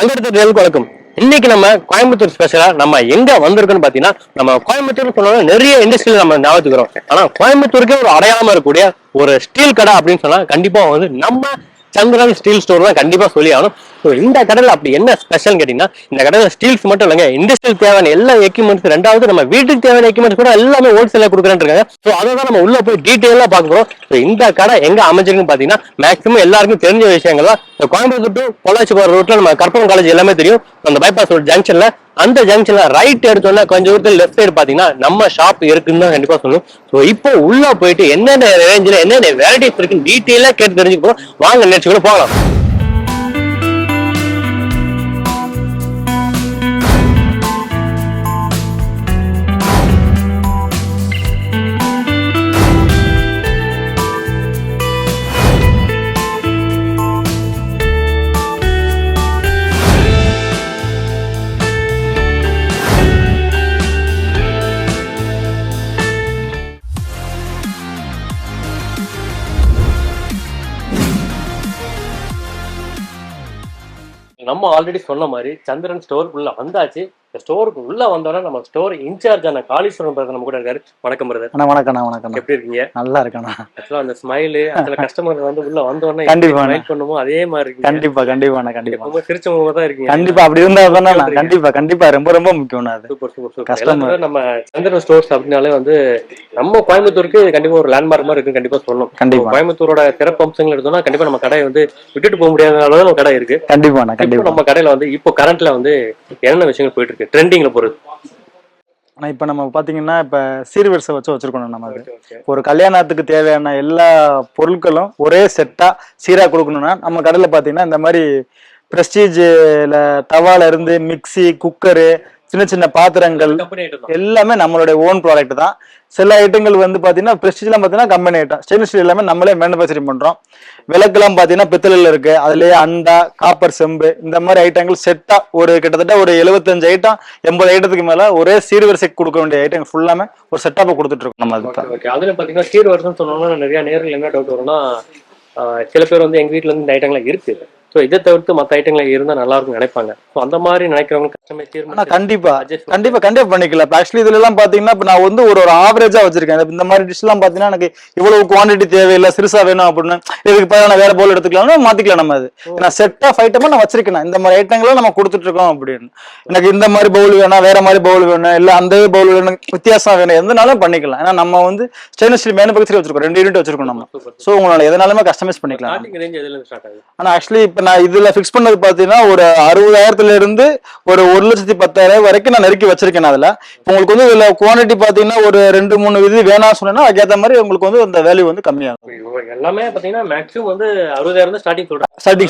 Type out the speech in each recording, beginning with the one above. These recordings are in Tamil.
அங்கிருந்து வணக்கம். இன்னைக்கு நம்ம கோயம்புத்தூர் ஸ்பெஷலா நம்ம எங்க வந்திருக்கோம்னு பாத்தீங்கன்னா, நம்ம கோயம்புத்தூர் சொன்னாலும் நிறைய இண்டஸ்ட்ரியில நம்ம ஞாபகத்துக்கிறோம். ஆனா கோயம்புத்தூருக்கே ஒரு அடையாளமா இருக்கக்கூடிய ஒரு ஸ்டீல் கடை அப்படின்னு சொன்னா கண்டிப்பா நம்ம சந்திரன் ஸ்டீல் ஸ்டோர் தான் கண்டிப்பா சொல்லி ஆகணும். இந்த கடையில அப்படி என்ன ஸ்பெஷல் கேட்டீங்கன்னா, இந்த கடையில ஸ்டீல்ஸ் மட்டும் இல்லைங்க, இண்டஸ்ட்ரியல் தேவையான எல்லா எக்யூப்மெண்ட்ஸ், ரெண்டாவது நம்ம வீட்டுக்கு தேவையான எக்யூப்மெண்ட்ஸ் கூட எல்லாமே ஹோல்சேலா கொடுக்குறேன்னு இருக்காங்க. ஸோ அதை தான் நம்ம உள்ள போய் டீட்டெயிலா பார்க்குறோம். இந்த கடை எங்க அமைஞ்சிருக்குன்னு பாத்தீங்கன்னா, மேக்ஸிமம் எல்லாருக்கும் தெரிஞ்ச விஷயங்கள் தான். கோயம்புத்தூர் டு பொள்ளாச்சி போற ரூட்ல நம்ம கற்பகம் காலேஜ் எல்லாமே தெரியும். அந்த பைபாஸ் ரோட் ஜங்ஷன்ல, அந்த ஜங்ஷன்ல ரைட் எடுத்தோம்னா கொஞ்சம் தூரத்துல லெஃப்ட் சைடு பாத்தீங்கன்னா நம்ம ஷாப் இருக்குன்னு தான் கண்டிப்பா சொல்லணும். ஸோ இப்போ உள்ள போயிட்டு என்னென்ன ரேஞ்சில் என்னென்ன வெரைட்டிஸ் இருக்குன்னு டீட்டெயிலா கேட்டு தெரிஞ்சுக்கணும். வாங்க நெக்ஸ்ட் கூட போகலாம். நம்ம ஆல்ரெடி சொன்ன மாதிரி சந்திரன் ஸ்டோர் உள்ள வந்தாச்சு. ஸ்டோருக்கு உள்ள வந்தோம்னா நம்ம ஸ்டோர் இன்சார்ஜ் ஆன காளீஸ்வரன் பிரதர் நம்ம கூட இருக்காரு. வணக்கம் பிரதர். வணக்கம். எப்படி இருக்கீங்க? நல்லா இருக்கேன். ஆக்சுவலா அந்த ஸ்மைலு அதுல கஸ்டமர் உள்ள வந்தோடனே கண்டிப்பா வெயிட் பண்ணுமோ அதே மாதிரி இருக்கு. கண்டிப்பா ரொம்ப சிரிச்சவங்க தான் இருக்கீங்க. கண்டிப்பா அப்படி இருந்தா கண்டிப்பா ரொம்ப முக்கியம். சூப்பர். கஸ்டமர் நம்ம சந்திரன் ஸ்டோர்ஸ் அப்படினாலே நம்ம கோயம்புத்தூருக்கு கண்டிப்பா ஒரு லேண்ட்மார்க் மாதிரி இருக்கு. கண்டிப்பா சொல்லணும். கண்டிப்பா கோயம்புத்தூரோட சிறப்பு அம்சங்கள் எடுத்தோம்னா கண்டிப்பா நம்ம கடை விட்டுட்டு போக முடியாத அளவு நம்ம கடை இருக்கு. கண்டிப்பா நம்ம கடையில இப்போ கரண்ட்ல என்னென்ன விஷயங்கள் போயிட்டு இருக்கு ட்ரெண்டிங்ல போறது. ஆனா இப்ப நம்ம பாத்தீங்கன்னா இப்ப சீர்வரிசை வச்சிருக்கணும். நம்ம ஒரு கல்யாணத்துக்கு தேவையான எல்லா பொருட்களும் ஒரே செட்டா சீரா கொடுக்கணும்னா நம்ம கடையில பாத்தீங்கன்னா இந்த மாதிரி பிரஸ்டீஜ்ல தவால இருந்து மிக்சி, குக்கரு, சின்ன சின்ன பாத்திரங்கள் எல்லாமே நம்மளுடைய ஓன் ப்ராடக்ட் தான். சில ஐட்டங்கள் பாத்தீங்கன்னா பிரஸ்டீஜ்லாம் பாத்தீங்கன்னா கம்பெனி ஐட்டம், ஸ்டெயின்லெஸ் ஸ்டீல் எல்லாமே நம்மளே மேனுஃபேக்சரிங் பண்றோம். விளக்குலாம் பாத்தீங்கன்னா பித்தளையில இருக்கு, அதுலயே அண்டா, காப்பர், செம்பு இந்த மாதிரி ஐட்டங்கள் செட்டா கிட்டத்தட்ட ஒரு 75 ஐட்டம் 80 ஐட்டத்துக்கு மேல ஒரே சீர்வரிசை கொடுக்க வேண்டிய ஐட்டம் ஃபுல்லாமே ஒரு செட்டப்பா கொடுத்துட்டு இருக்கோம் நம்ம. அதுல பாத்தீங்கன்னா சீர்வரிசைன்னு சொன்னோம்னா நிறைய நேரில் என்ன டவுட் வரும்னா, சில பேர் எங்க வீட்டுல இருந்து இந்த ஐட்டங்கள்லாம் இருக்கு, ஸோ இதை தவிர்த்து மற்ற ஐட்டங்கள் இருந்தால் நல்லா இருக்கும் நினைப்பாங்க. ஸோ அந்த மாதிரி நினைக்கிறவங்க கஸ்டமைஸ் கண்டிப்பா பண்ணிக்கலாம். ஆக்சுவலி இதுல எல்லாம் பாத்தீங்கன்னா இப்போ நான் ஒரு ஆவரேஜா வச்சிருக்கேன். இந்த மாதிரி டிஷ் எல்லாம் பாத்தீங்கன்னா எனக்கு இவ்வளவு குவான்டிட்டி தேவையில்லை, சிறுசா வேணும் அப்படின்னு இதுக்கு பதிலாக வேற பவுல் எடுத்துக்கலாம், மாத்திக்கலாம். நம்ம அது நான் செட் ஆஃப் ஐட்டமா நான் வச்சிருக்கேன். இந்த மாதிரி ஐட்டங்களும் நம்ம கொடுத்துட்டு இருக்கோம் அப்படின்னு. எனக்கு இந்த மாதிரி பவுல் வேணும், வேற மாதிரி பவுல் வேணும், இல்ல அந்த பவுல் வேணும், வித்தியாசம் வேணும், எதுனாலும் பண்ணிக்கலாம். ஏன்னா நம்ம ஸ்டெயின்லெஸ் ஸ்டீல் மேனுஃபேக்சரி வச்சிருக்கோம், 2 யூனிட் வச்சிருக்கோம் நம்ம. ஸோ உங்களால எதனாலுமே கஸ்டமைஸ் பண்ணிக்கலாம். ஆனா ஆக்சுவலி இப்ப நான் இதுல பிக்ஸ் பண்ணது பாத்தீங்கன்னா ஒரு 60,000 இருந்து ஒரு 1,10,000 வரைக்கும் நான் நெருக்கி வச்சிருக்கேன். அதுல உங்களுக்கு இதுல குவான்டிட்டி பாத்தீங்கன்னா ஒரு 2-3 இது வேணாம் சொன்னா அதுக்கேற்ற மாதிரி உங்களுக்கு அந்த வேல்யூ கம்மியாகும். எல்லாமே பாத்தீங்கன்னா மேக்ஸிமம் 60,000 ஸ்டார்டிங்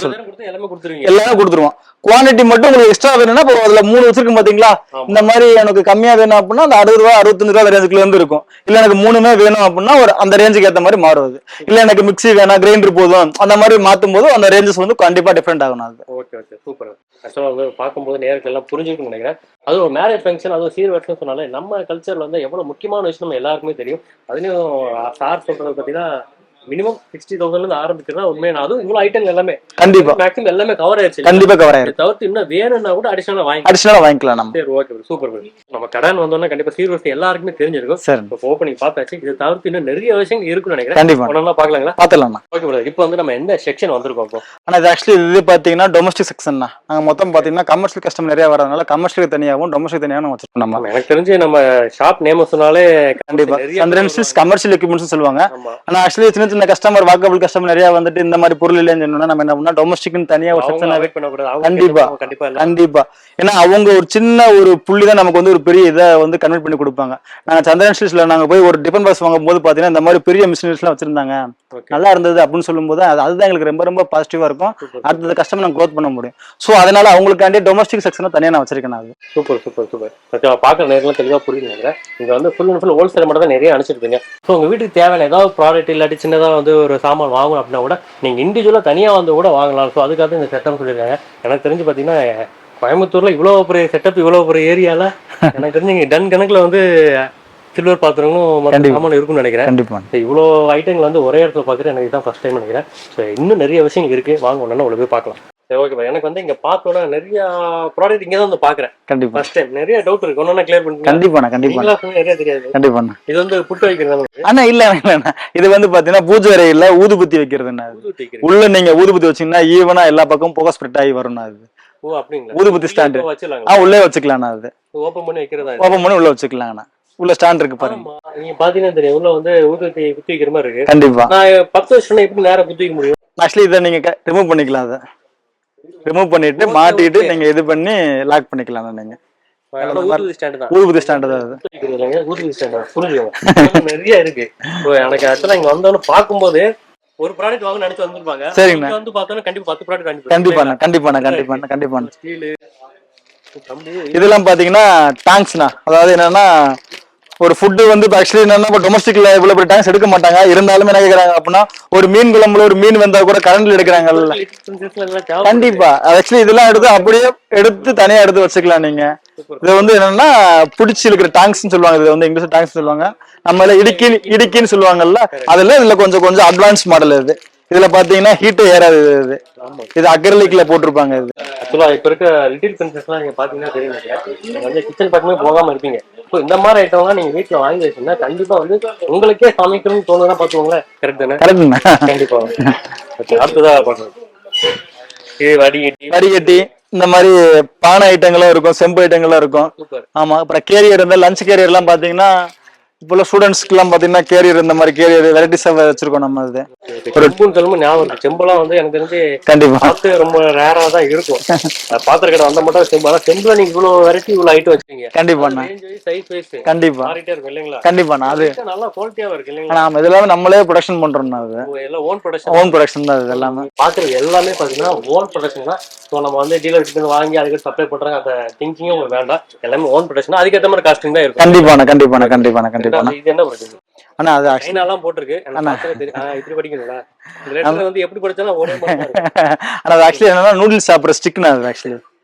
சொல்றேன், எல்லாமே கொடுத்துருவோம். குவான்டிட்டி மட்டும் உங்களுக்கு எக்ஸ்ட்ரா வேணும்னா இப்போ அதுல 3 வச்சிருக்கும் பாத்தீங்களா, இந்த மாதிரி எனக்கு கம்மியா வேணும் அப்படின்னா அந்த 60 ரூபா 65 ரூபா ரேஞ்சுக்குள்ள இருந்து இருக்கும். இல்ல எனக்கு 3மே வேணும் அப்படின்னா அந்த ரேஞ்சுக்கு ஏற்ற மாதிரி மாறுவது. இல்ல எனக்கு மிக்சி வேணா, கிரைண்டர் போதும், அந்த மாதிரி மாத்தும் போது அந்த ரேஞ்சஸ் கண்டிப்பா டிஃபரெண்ட் ஆகும். Okay super. ஆக்சுவலா பார்க்கும்போது நேரத்துல எல்லாம் புரிஞ்சுக்கணும்னு நினைக்கிறேன். அது ஒரு மேரேஜ் ஃபங்க்ஷன், அதுவும் சீர்வரிசைன்னு சொன்னாலே நம்ம கல்ச்சர்ல எவ்வளவு முக்கியமான விஷயம் நம்ம எல்லாருக்குமே தெரியும். அதுலயும் சார் சொல்றது பாத்தீங்கன்னா மினிமம் 60,000 ஆரம்பிக்கிறதா உண்மையான. அதுவும் இவ்வளவு ஐட்டம் எல்லாமே கண்டிப்பா மேக்ஸிமம் எல்லாமே கவர் ஆயிடுச்சு. கண்டிப்பா கவர் ஆயிடுச்சு. தவிர்த்து இன்னும் வேணும்னா கூட அடிஷனலா வாங்கிக்கலாம் நம்ம. சரி, ஓகே சூப்பர். நம்ம கடன் வந்தோம்னா கண்டிப்பா சீர்வரிசை எல்லாருக்குமே தெரிஞ்சிருக்கும். சரி, இப்போ ஓப்பனிங் பார்த்தாச்சு. இது தவிர்த்து இன்னும் நிறைய விஷயங்கள் இருக்குன்னு நினைக்கிறேன். கண்டிப்பா ஒண்ணா பாக்கலாங்களா? பாத்துலாம். ஓகே பிரதர், இப்போ நம்ம எந்த செக்ஷன் வந்திருக்கோம் இப்போ? ஆனா இது ஆக்சுவலி இது பாத்தீங்கன்னா டொமஸ்டிக் செக்ஷன் தான். நாங்க மொத்தம் பாத்தீங்கன்னா கமர்ஷியல் கஸ்டமர் நிறைய வரதுனால கமர்ஷியல் தனியாகவும் டொமஸ்டிக் தனியாகவும் வச்சிருக்கோம் நம்ம. எனக்கு தெரிஞ்சு நம்ம ஷாப் நேம் சொன்னாலே கண்டிப்பா சந்திரன் ஸ்டீல்ஸ் கமர்ஷியல் எக்யூப்மெண்ட்ஸ் சொல்லுவாங்க. ஆனா ஆக்சுவலி சின்ன சின்ன கஸ்டமர் கஸ்டமர் நிறைய இந்த மாதிரி பொருள் இல்லைன்னு சொன்னா நம்ம என்ன பண்ணா டொமஸ்டிக்னு தனியா ஒரு செக்ஷன் கண்டிப்பா. ஏன்னா அவங்க ஒரு சின்ன ஒரு புள்ளி தான் நமக்கு ஒரு பெரிய இதை கன்வெர்ட் பண்ணி கொடுப்பாங்க. நாங்க சந்திரன் ஸ்டீல்ஸ்ல நாங்க போய் ஒரு டிஃபன் பாக்ஸ் வாங்கும் போது பாத்தீங்கன்னா இந்த மாதிரி பெரிய மிஷினரிஸ் எல்லாம் வச்சிருந்தாங்க, நல்லா இருந்தது அப்படின்னு சொல்லும் போது அதுதான் எங்களுக்கு ரொம்ப ரொம்ப பாசிட்டிவா இருக்கும். அடுத்த கஸ்டமர் நாங்க க்ரோத் பண்ண முடியும். சோ அதனால அவங்களுக்காண்டி டொமஸ்டிக் செக்ஷனை தனியா நான் வச்சிருக்கேன். சூப்பர். பாக்குற நேரம் தெளிவா புரியுது நினைக்கிறேன். இங்க ஃபுல் அண்ட் ஃபுல் ஹோல்சேல் மட்டும் தான் நிறைய அனுப்பிச்சிருக்கீங்க. ஸோ உங்க வீட்டுக்கு தேவையான ஏதாவது ப்ராடக்ட் இல்லாட்டி சின்னதா ஒரு சாமான் வாங்கணும் அப்படின்னா கூட நீங்க இண்டிவிஜுவலா தனியா கூட வாங்கலாம். ஸோ அதுக்காக இந்த செட்டப் சொல்லியிருக்காங்க. எனக்கு தெரிஞ்சு பாத்தீங்கன்னா கோயம்புத்தூர்ல இவ்வளவு பெரிய செட்டப், இவ்வளவு பெரிய ஏரியால எனக்கு தெரிஞ்சு டன் கணக்குல சில்வர் பாத்திரங்களும் சாமான் இருக்கும்னு நினைக்கிறேன். கண்டிப்பா இவ்வளவு ஐட்டங்கள் ஒரே இடத்துல பாக்குறது எனக்கு தான் ஃபர்ஸ்ட் டைம் நினைக்கிறேன். ஸோ இன்னும் நிறைய விஷயம் இருக்கு, வாங்க ஒன்னா உள்ள போய் பார்க்கலாம். சரி ஓகே எனக்கு வந்து இங்க பார்த்தோன்னா நிறைய ப்ராடக்ட் இங்க தான் வந்து பாக்குறேன். கண்டிப்பா ஃபர்ஸ்ட் டைம் நிறைய டவுட் இருக்கு. ஒன்னொன்னு கிளியர் பண்ணுங்க. கண்டிப்பாண்ணா கண்டிப்பா நிறைய தெரியாது. கண்டிப்பாண்ணா. இது வந்து புட்டு வைக்கிறது ஆனா இல்லண்ணா இது வந்து பாத்தீங்கன்னா பூஜை அறையில ஊதுபத்தி வைக்கிறதுண்ணா. உள்ள நீங்க ஊதுபத்தி வச்சீங்கன்னா ஈவனா எல்லா பக்கமும் புகை ஸ்ப்ரெட் ஆகி வரும்ண்ணா. அது ஓ அப்படிங்களா? ஊதுபத்தி ஸ்டாண்டு உள்ளே வச்சுக்கலாம்ண்ணா. அது ஓபன் பண்ணி வைக்கிறதா? ஓபன் பண்ணி உள்ள வச்சுக்கலாங்கண்ணா. உள்ள ஸ்டாண்ட் இருக்கு பாருங்க. நீங்க பாத்தீங்கன்னா தெரியும் உள்ள வந்து ஊதுபத்தி குத்தி வைக்கிற மாதிரி இருக்கு. கண்டிப்பா நான் 10 வருஷம் எப்படி நேரா குத்தி வைக்க முடியும்? ஆக்சுவலி இதை நீங்க ரிமூவ் பண்ணிக்கலாம். அதை ரிமூவ் பண்ணிட்டு மாட்டிட்டு நீங்க இது பண்ணி லாக் பண்ணிக்கலாம். நீங்க ஊதுபத்தி ஸ்டாண்ட் தான். அது ஊதுபத்தி ஸ்டாண்ட் புரிஞ்சுக்கோங்க. நிறைய இருக்கு. எனக்கு ஆக்சுவலா இங்க வந்தோன்னு பாக்கும்போது ஒரு ப்ராடக்ட் வாங்க நினைச்சு வந்திருப்பாங்க. சரிங்க வந்து பார்த்தோன்னா கண்டிப்பா 10 ப்ராடக்ட் கண்டிப்பா. இதெல்லாம் பாத்தீங்கன்னா டாங்க்ஸ்னா, அதாவது என்னன்னா ஒரு ஃபுட்டு வந்து ஆக்சுவலி என்னன்னா இப்போ டொமஸ்டிக்ல இவ்வளவு பெரிய டாங்க்ஸ் எடுக்க மாட்டாங்க. இருந்தாலும் என்ன கேக்குறாங்க அப்படின்னா ஒரு மீன் குழம்புல ஒரு மீன் வந்தா கூட கரண்ட்ல எடுக்கிறாங்கல்ல. கண்டிப்பா ஆக்சுவலி இதெல்லாம் எடுத்து அப்படியே எடுத்து தனியா எடுத்து வச்சுக்கலாம். நீங்க இது வந்து என்னன்னா பிடிச்சி இருக்கிற டாங்க்ஸ் சொல்லுவாங்க. இது வந்து இங்கிலீஷ் டாங்க்ஸ் சொல்லுவாங்க. நம்ம இடுக்கின்னு சொல்லுவாங்கல்ல. அதுல இதுல கொஞ்சம் அட்வான்ஸ் மாடல். இதுல பாத்தீங்கன்னா ஹீட்டே ஏறாது. இது அக்ரிலிக்ல போட்டிருப்பாங்க. இது ஆக்சுவலா இப்ப இருக்க லிட்டில் பிரின்சஸ்லாம் நீங்க பாத்தீங்கன்னா தெரியும். நீங்க வந்து கிச்சன் பக்கமே போகாம இருப்பீங்க. ஸோ இந்த மாதிரி ஐட்டம்லாம் நீங்க வீட்டுல வாங்கி வச்சீங்கன்னா கண்டிப்பா வந்து உங்களுக்கே சமைக்கணும்னு தோணுதான் பாத்துக்கோங்களேன். கரெக்ட் தானே? கண்டிப்பா. அடுத்ததா பண்றது வடிகட்டி இந்த மாதிரி பானை ஐட்டங்களும் இருக்கும், செம்பு ஐட்டங்களும் இருக்கும். ஆமா. அப்புறம் கேரியர் இருந்தா லஞ்ச் கேரியர் எல்லாம் பாத்தீங்கன்னா இப்போ ஸ்டூடெண்ட்ஸ்க்கு எல்லாம் பாத்தீங்கன்னா கேரியர் இந்த மாதிரி கேரியர் வெரைட்டிஸ் வச்சிருக்கோம் நம்ம. அது ஒரு ஞாபகம் இருக்கு. செம்பெல்லாம் வந்து எனக்கு தெரிஞ்சு கண்டிப்பா பார்த்து ரொம்ப ரேரா தான் இருக்கும். பாத்திர கடை வந்த மட்டும் செம்பு. ஆனா செம்புல நீங்க இவ்வளவு வெரைட்டி இவ்வளவு ஐட்டம் வச்சீங்க. கண்டிப்பா சைஸ் வைஸ் கண்டிப்பா இருக்கும் இல்லைங்களா? கண்டிப்பா அது நல்லா குவாலிட்டியாவும் இருக்கு இல்லைங்களா? நாம இதெல்லாம் நம்மளே ப்ரொடக்ஷன் பண்றோம். அது எல்லாம் ஓன் ப்ரொடக்ஷன் தான். இது எல்லாமே பாக்குறது எல்லாமே பாத்தீங்கன்னா ஓன் ப்ரொடக்ஷன் தான். ஸோ நம்ம வந்து டீலர்கிட்ட வாங்கி அதுக்கு சப்ளை பண்றாங்க. அந்த திங்கிங்கும் உங்களுக்கு வேண்டாம். எல்லாமே ஓன் ப்ரொடக்ஷன். அதுக்கேற்ற மாதிரி காஸ்டிங் தான் இருக்கும். கண்டிப்பா. இது என்ன பண்ணுறது? ஆனா அது சைனாலாம் போட்டிருக்கு. இப்படி படிக்கணும்ல. வந்து எப்படி படிச்சாலும் ஒரே மாதிரி. ஆனா அது ஆக்சுவலி என்னன்னா நூடுல்ஸ் சாப்பிடுற ஸ்டிக்னா. அது ஆக்சுவலி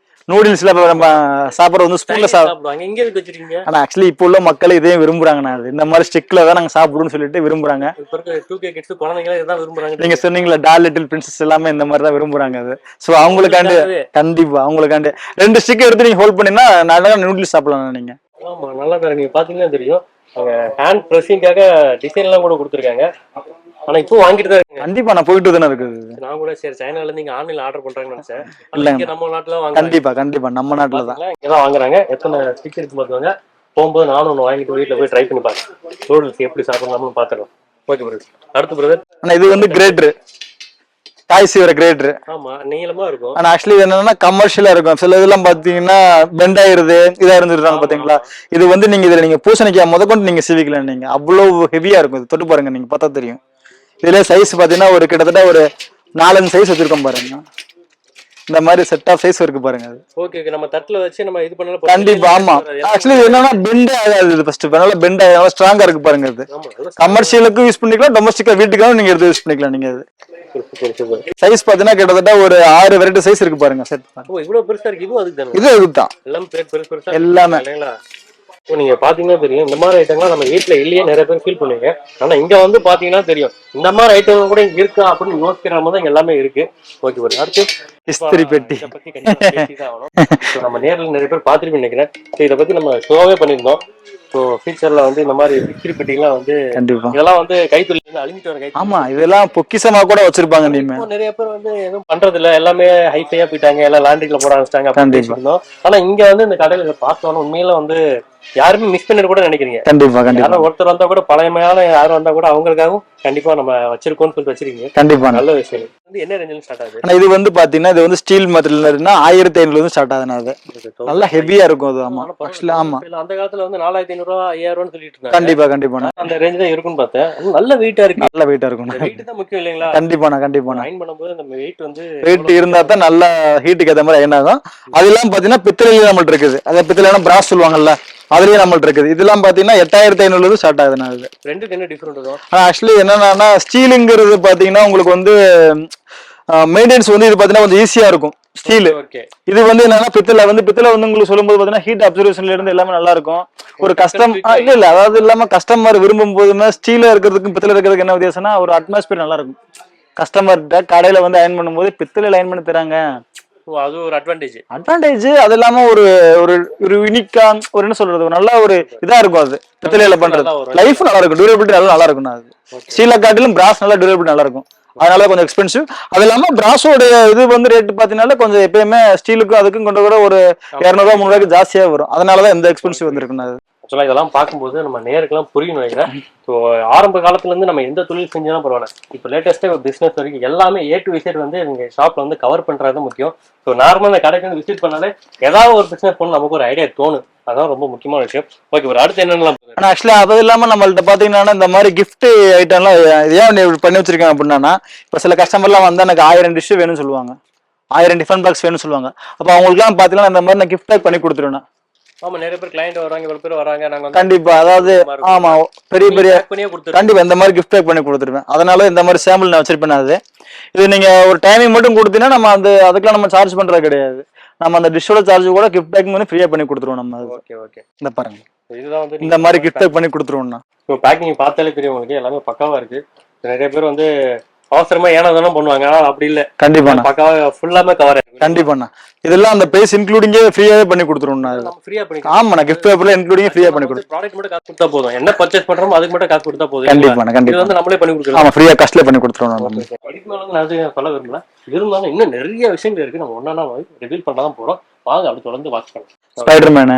நூடுல்ஸ்ல நம்ம சாப்பிடுற வந்து ஸ்பூன்ல சாப்பிடுவாங்க. எங்க இருக்கு வச்சிருக்கீங்க? ஆனா ஆக்சுவலி இப்போ உள்ள மக்கள் இதையும் விரும்புறாங்கண்ணா. அது இந்த மாதிரி ஸ்டிக்ல தான் நாங்க சாப்பிடுன்னு சொல்லிட்டு விரும்புறாங்க. இப்ப இருக்க 2K கிட்ஸ் குழந்தைங்களே இதான் விரும்புறாங்க. நீங்க சொன்னீங்களா டால் லிட்டில் பிரின்சஸ் எல்லாமே இந்த மாதிரி தான் விரும்புறாங்க. அது சோ அவங்களுக்காண்டி கண்டிப்பா அவங்களுக்காண்டி 2 ஸ்டிக் எடுத்து நீங்க ஹோல்ட் பண்ணீங்கன்னா நல்லா நூடுல்ஸ் சாப்பிடலாம் நீங்க. ஆமா நல்லா தான். நீங்க பாத்தீங்கன்னா தெரியும். அவங்க ஹேண்ட் பிரஸிங்காக டிசைன் எல்லாம் கூட கொடுத்துருக்காங்க. ஆனா இப்போ வாங்கிட்டு தான் இருக்கு. கண்டிப்பா நான் போயிட்டு தானே இருக்குது. நான் கூட சரி சைனால இருந்து நீங்க ஆன்லைன்ல ஆர்டர் பண்றாங்கன்னு நினைச்சேன். இல்ல நம்ம நாட்டுல வாங்க. கண்டிப்பா நம்ம நாட்டுல தான் இங்கதான் வாங்குறாங்க. எத்தனை ஸ்டிக் இருக்கு பாத்துவாங்க. போகும்போது நானும் ஒன்று வாங்கிட்டு வீட்டுல போய் ட்ரை பண்ணி பாருங்க. நூடுல்ஸ் எப்படி சாப்பிடலாம்னு பாத்துக்கலாம். Okay brother. அடுத்து பிரதர். ஆனா இது வந்து கிரேட்டர் டாய்ஸ் வர கிரேட்டர். ஆமா நீளமா இருக்கும். ஆனா ஆக்சுவலி என்னன்னா கமர்ஷியலா இருக்கும். சில இதெல்லாம் பாத்தீங்கன்னா பெண்ட் ஆயிருது இதா இருந்துருக்காங்க பாத்தீங்களா. இது வந்து நீங்க இதுல நீங்க பூசணிக்காய் முதற்கொண்டு நீங்க சிவிக்கலாம். நீங்க அவ்வளவு ஹெவியா இருக்கும். இது தொட்டு பாருங்க நீங்க பார்த்தா தெரியும். இதுல சைஸ் பாத்தீங்கன்னா ஒரு கிட்டத்தட்ட ஒரு 4-5 சைஸ் வச்சிருக்கோம் பாருங்க. இந்த மாதிரி செட் ஆஃப் சைஸ் இருக்கு பாருங்க. ஓகே நம்ம தட்டுல வச்சு நம்ம இது பண்ணலாம். கண்டிப்பா ஆமா. ஆக்சுவலி என்னன்னா பெண்ட் ஆகாது. ஃபர்ஸ்ட் அதனால பெண்ட் ஆகாது. ஸ்ட்ராங்கா இருக்கு பாருங்க. இது கமர்ஷியலுக்கும் யூஸ் பண்ணிக்கலாம், டொமஸ்டிக்கா வீட்டுக்காகவும் நீங்க எடுத்து யூஸ் பண்ணிக்கலாம். நீங்க அது சைஸ் பாத்தீங்கன்னா கிட்டத்தட்ட ஒரு 6 வெரைட்டி சைஸ் இருக்கு பாருங்க. செட் இவ்வளவு பெருசா இருக்கு. இதுவும் அதுக்கு இது அதுதான் எல்லாமே. நீங்க பாத்தீங்கன்னா தெரியும். இந்த மாதிரி ஐட்டம்லாம் நம்ம வீட்டுல இல்லையே நிறைய பேர் ஃபீல் பண்ணுவீங்க. ஆனா இங்க வந்து பாத்தீங்கன்னா தெரியும் இந்த மாதிரி ஐட்டம் கூட இங்க இருக்கா அப்படின்னு யோசிக்கிற மாதிரி தான் எல்லாமே இருக்கு. ஓகே பாரு. அடுத்து இஸ்திரி பெட்டி பத்தி கண்டிப்பா பேசிதான் ஆகணும். நம்ம நேரில் நிறைய பேர் பாத்துருப்பீங்க நினைக்கிறேன். இதை பத்தி நம்ம ஷோவே பண்ணியிருந்தோம். ஸோ ஃபியூச்சர்ல வந்து இந்த மாதிரி இஸ்திரி பெட்டிலாம் வந்து இதெல்லாம் வந்து கைத்தொழில் அழிஞ்சிட்டு வர. ஆமா இதெல்லாம் பொக்கிசமா கூட வச்சிருப்பாங்க. நீங்க நிறைய பேர் வந்து எதுவும் பண்றது இல்ல. எல்லாமே ஹைஃபையா போயிட்டாங்க. எல்லாம் லாண்ட்ரில போட ஆரம்பிச்சிட்டாங்க. ஆனா இங்க வந்து இந்த கடையில பார்த்தோம்னா உண்மையில வந்து யாருமே மிஸ் பண்ணி கூட நினைக்கிறீங்க. கண்டிப்பா ஒருத்தர் வந்தா கூட பழையமையான யாரும் வந்தா கூட அவங்களுக்காகவும் கண்டிப்பா நம்ம வச்சிருக்கோம்னு சொல்லிட்டு வச்சிருக்கீங்க. கண்டிப்பா நல்ல விஷயம். என்ன ரேஞ்சில ஸ்டார்ட் ஆகுது? ஆனா இது வந்து பாத்தீங்கன்னா இது வந்து ஸ்டீல் மெட்டீரியல்னா 1500 இருந்து ஸ்டார்ட் ஆகுதுனா. அது நல்லா ஹெவியா இருக்கும். அது ஆமா ஆக்சுவலி ஆமா. அந்த காலத்துல வந்து 4500 ரூபாய் 5000 ரூபாய் சொல்லிட்டு இருந்தாங்க. கண்டிப்பா அந்த ரேஞ்ச் தான் இருக்குன்னு பார்த்தேன். நல்ல வெயிட்டா இருக்கு. நல்ல வெயிட்டா இருக்கும். வெயிட் தான் முக்கியம் இல்லைங்களா? கண்டிப்பா அயன் பண்ணும்போது நம்ம வெயிட் வந்து வெயிட் இருந்தா தான் நல்ல ஹீட்டுக்கு ஏத்த மாதிரி அயன் ஆகும். அதெல்லாம் பாத்தீங்கன்னா பித்தளையில நம்மள்ட்ட இருக்குது. அத பித்தளைனா பிராஸ் சொல்லுவாங்கல்ல, அதுலயே நம்மள்ட்ட இருக்குது. இதெல்லாம் பாத்தீங்கன்னா 8500 இருந்து ஸ்டார்ட் ஆகுதுனா. அது ரெண்டுக்கு என்ன டிஃபரெண்ட் இருக்கும்? ஆக்சுவலி என்னன்னா ஸ்டீலுங்கிறது பாத்தீங்கன்னா உங்களுக்கு வந்து மெயின்டெனன்ஸ் வந்து இது பாத்தீங்கன்னா கொஞ்சம் ஈஸியா இருக்கும். ஸ்டீல் இது வந்து என்னன்னா பித்தளை வந்து உங்களுக்கு சொல்லும்போது பாத்தீங்கன்னா ஹீட் அப்சர்வேஷன்ல இருந்து எல்லாமே நல்லா இருக்கும். ஒரு கஸ்டம் இல்ல அதாவது இல்லாம கஸ்டமர் விரும்பும் போதுமே ஸ்டீல இருக்கிறதுக்கும் பித்தளை இருக்கிறதுக்கு என்ன வித்தியாசம்னா ஒரு அட்மாஸ்பியர் நல்லா இருக்கும். கஸ்டமர்கிட்ட கடையில வந்து அயன் பண்ணும்போது பித்தளையில அயன் பண்ணி தராங்க. அது ஒரு அட்வான்டேஜ். அது இல்லாம ஒரு ஒரு ஒரு யூனிக்கா ஒரு என்ன சொல்றது, ஒரு நல்ல ஒரு இதா இருக்கும். அது பித்தளையில பண்றது லைஃப் நல்லா இருக்கும், டியூரபிலிட்டி நல்லா இருக்கும். அது ஸ்டீலை காட்டிலும் பிராஸ் நல்லா டியூரபிலிட்டி நல்லா இருக்கும். அதனால கொஞ்சம் எக்ஸ்பென்சிவ். அது இல்லாம பிராஸோட இது வந்து ரேட் பாத்தீங்கன்னா கொஞ்சம் எப்பயுமே ஸ்டீலுக்கும் அதுக்கும் கொண்டு கூட ஒரு 200 300 ஜாஸ்தியா வரும். அதனாலதான் இந்த எக்ஸ்பென்சிவ் வந்திருக்குன்னு. அது ஆக்சுவலா இதெல்லாம் பார்க்கும்போது நம்ம நேருக்கெல்லாம் புரியும் நினைக்கிறேன். ஸோ ஆரம்ப காலத்துல இருந்து நம்ம எந்த தொழில் செஞ்சாலும் பரவாயில்ல, இப்போ லேட்டஸ்டா பிசினஸ் வரைக்கும் எல்லாமே A to Z வந்து எங்க ஷாப்ல வந்து கவர் பண்றது முக்கியம். ஸோ நார்மலா இந்த கடைக்கு வந்து விசிட் பண்ணாலே ஏதாவது ஒரு பிசினஸ் பண்ண நமக்கு ஒரு ஐடியா தோணும். அதான் ரொம்ப முக்கியமான விஷயம். ஓகே, ஒரு அடுத்து என்னென்னலாம்? ஆனா ஆக்சுவலா அது இல்லாம நம்மள்ட்ட பாத்தீங்கன்னா இந்த மாதிரி கிஃப்ட் ஐட்டம்லாம் ஏன் பண்ணி வச்சிருக்கேன் அப்படின்னா, இப்ப சில கஸ்டமர்லாம் வந்து எனக்கு 1000 டிஷ் வேணும்னு சொல்லுவாங்க, 1000 டிஃபன் பாக்ஸ் வேணும்னு சொல்லுவாங்க. அப்ப அவங்களுக்குலாம் பாத்தீங்கன்னா இந்த மாதிரி நான் கிஃப்ட் பேக் பண்ணி கொடுத்துருவேன். ஆமா, நிறைய பேர் கிளையண்ட் வராங்க, இவ்வளவு பேர் வராங்க, நாங்க கண்டிப்பா. அதாவது ஆமா, பெரிய கண்டிப்பா இந்த மாதிரி கிஃப்ட் பேக் பண்ணி கொடுத்துருவேன். அதனால இந்த மாதிரி சாம்பிள் நான் வச்சிருப்பேன். அது இது நீங்க ஒரு டைமிங் மட்டும் கொடுத்தீங்கன்னா நம்ம அந்த அதுக்கெல்லாம் நம்ம சார்ஜ் பண்றது கிடையாது. நம்ம அந்த டிஷ்ஷோட சார்ஜ் கூட கிஃப்ட் பேக் பண்ணி ஃப்ரீயா பண்ணி கொடுத்துருவோம் நம்ம. ஓகே ஓகே, இந்த பாருங்க, இதுதான் வந்து இந்த மாதிரி கிஃப்ட் பேக் பண்ணி கொடுத்துருவோம்னா. இப்போ பேக்கிங் பார்த்தாலே தெரியும் உங்களுக்கு, எல்லாமே பக்காவா இருக்கு. நிறைய பேர் வந்து அவசரமா ஏனாதானே பண்ணுவாங்க, ஆனால் அப்படி இல்லை. கண்டிப்பா பக்காவா ஃபுல்லாமே கவர் ஆயிருக்கு. கண்டிப்பாண்ணா. இதெல்லாம் அந்த பேஸ் இன்க்ளூடிங்கே ஃப்ரீயாவே பண்ணி கொடுத்துருவோம். ஃப்ரீயா பண்ணி ஆமாண்ணா, கிஃப்ட் பேப்பர்ல இன்க்ளூடிங் ஃப்ரீயா பண்ணி கொடுத்துருவோம். ப்ராடக்ட் மட்டும் காசு கொடுத்தா போதும், என்ன பர்ச்சேஸ் பண்றோமோ அதுக்கு மட்டும் காசு கொடுத்தா போதும். கண்டிப்பா இது கண்டிப்பா வந்து நம்மளே பண்ணி கொடுத்துருவோம். ஆமா, ஃப்ரீயா காஸ்ட்ல பண்ணி கொடுத்துருவோம். இதுக்கு மேல நான் சொல்ல விரும்பல, இருந்தாலும் இன்னும் நிறைய விஷயங்கள் இருக்கு, நம்ம ஒன்னா ரிவீல் பண்ணதான் போறோம். வாங்க அப்படி தொடர்ந்து வாட்ச் பண்ணலாம். ஸ்பைடர்மேன்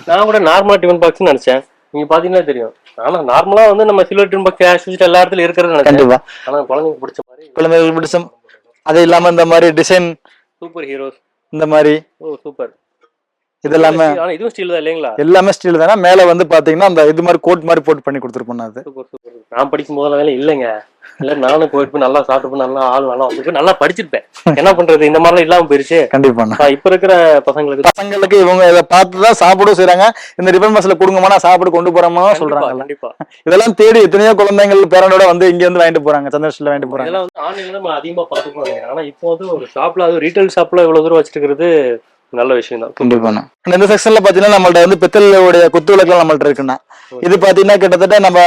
நான் கூட நார்மலா டிஃபன் பாக்ஸ் நினைச்சேன், நீங்க பாத்தீங்கன்னா தெரியும். ஆனா நார்மலா வந்து நம்ம சில்வர் டிஃபன் பாக்ஸ் எல்லா இடத்துலயும் இருக்கிறது கண்டிப்பா. ஆனா குழந்தைங்களுக்கு பிடிச்ச மாதிரி, குழந்தைங்களுக்கு பிடிச்ச அது இல்லாம இந்த மாதிரி டிசைன் சூப்பர் ஹீரோஸ் இந்த மாதிரி. ஓ சூப்பர், இது எல்லாமே இதுவும் ஸ்டீல் தான் இல்லைங்களா? எல்லாமே ஸ்டீல் தானே. மேல வந்து பாத்தீங்கன்னா அந்த இது மாதிரி கோட் மாதிரி போட்டு பண்ணி கொடுத்துருப்போம். அது சூப்பர் சூப்பர். நான் படிக்கும் போதெல்லாம் வேலை இல்லைங்க, இல்ல நானும் போயிட்டு நல்லா சாப்பிட்டு நல்லா ஆள் நல்லா வந்து நல்லா படிச்சிருப்பேன். என்ன பண்றது, இந்த மாதிரிலாம் இல்லாம போயிருச்சு. கண்டிப்பா. இப்ப இருக்கிற பசங்களுக்கு இவங்க இதை பார்த்துதான் சாப்பிடும் செய்யறாங்க. இந்த ரிப்பன் மசாலா கொடுங்கம்மா நான் சாப்பிட கொண்டு போறோமா சொல்றாங்க. கண்டிப்பா இதெல்லாம் தேடி எத்தனையோ குழந்தைகள் பேரண்டோட வந்து இங்க வந்து வாங்கிட்டு போறாங்க, சந்தோஷத்துல வாங்கிட்டு போறாங்க. இதெல்லாம் வந்து ஆன்லைன்ல நம்ம அதிகமா பாத்துக்கோங்க. ஆனா இப்போ வந்து ஒரு ஷாப்ல, அது ரீட்டைல் ஷாப்ல இவ்வளவு தூரம் வச்சிட்டு இருக்கிறது நல்ல விஷயம் தான். கண்டிப்பா. இந்த செக்ஷன்ல பாத்தீங்கன்னா நம்மள்ட்ட வந்து பித்தளையோட குத்து விளக்குலாம் நம்மள்ட்ட இருக்குன்னா, இது பாத்தீங்கன்னா கிட்டத்தட்ட நான்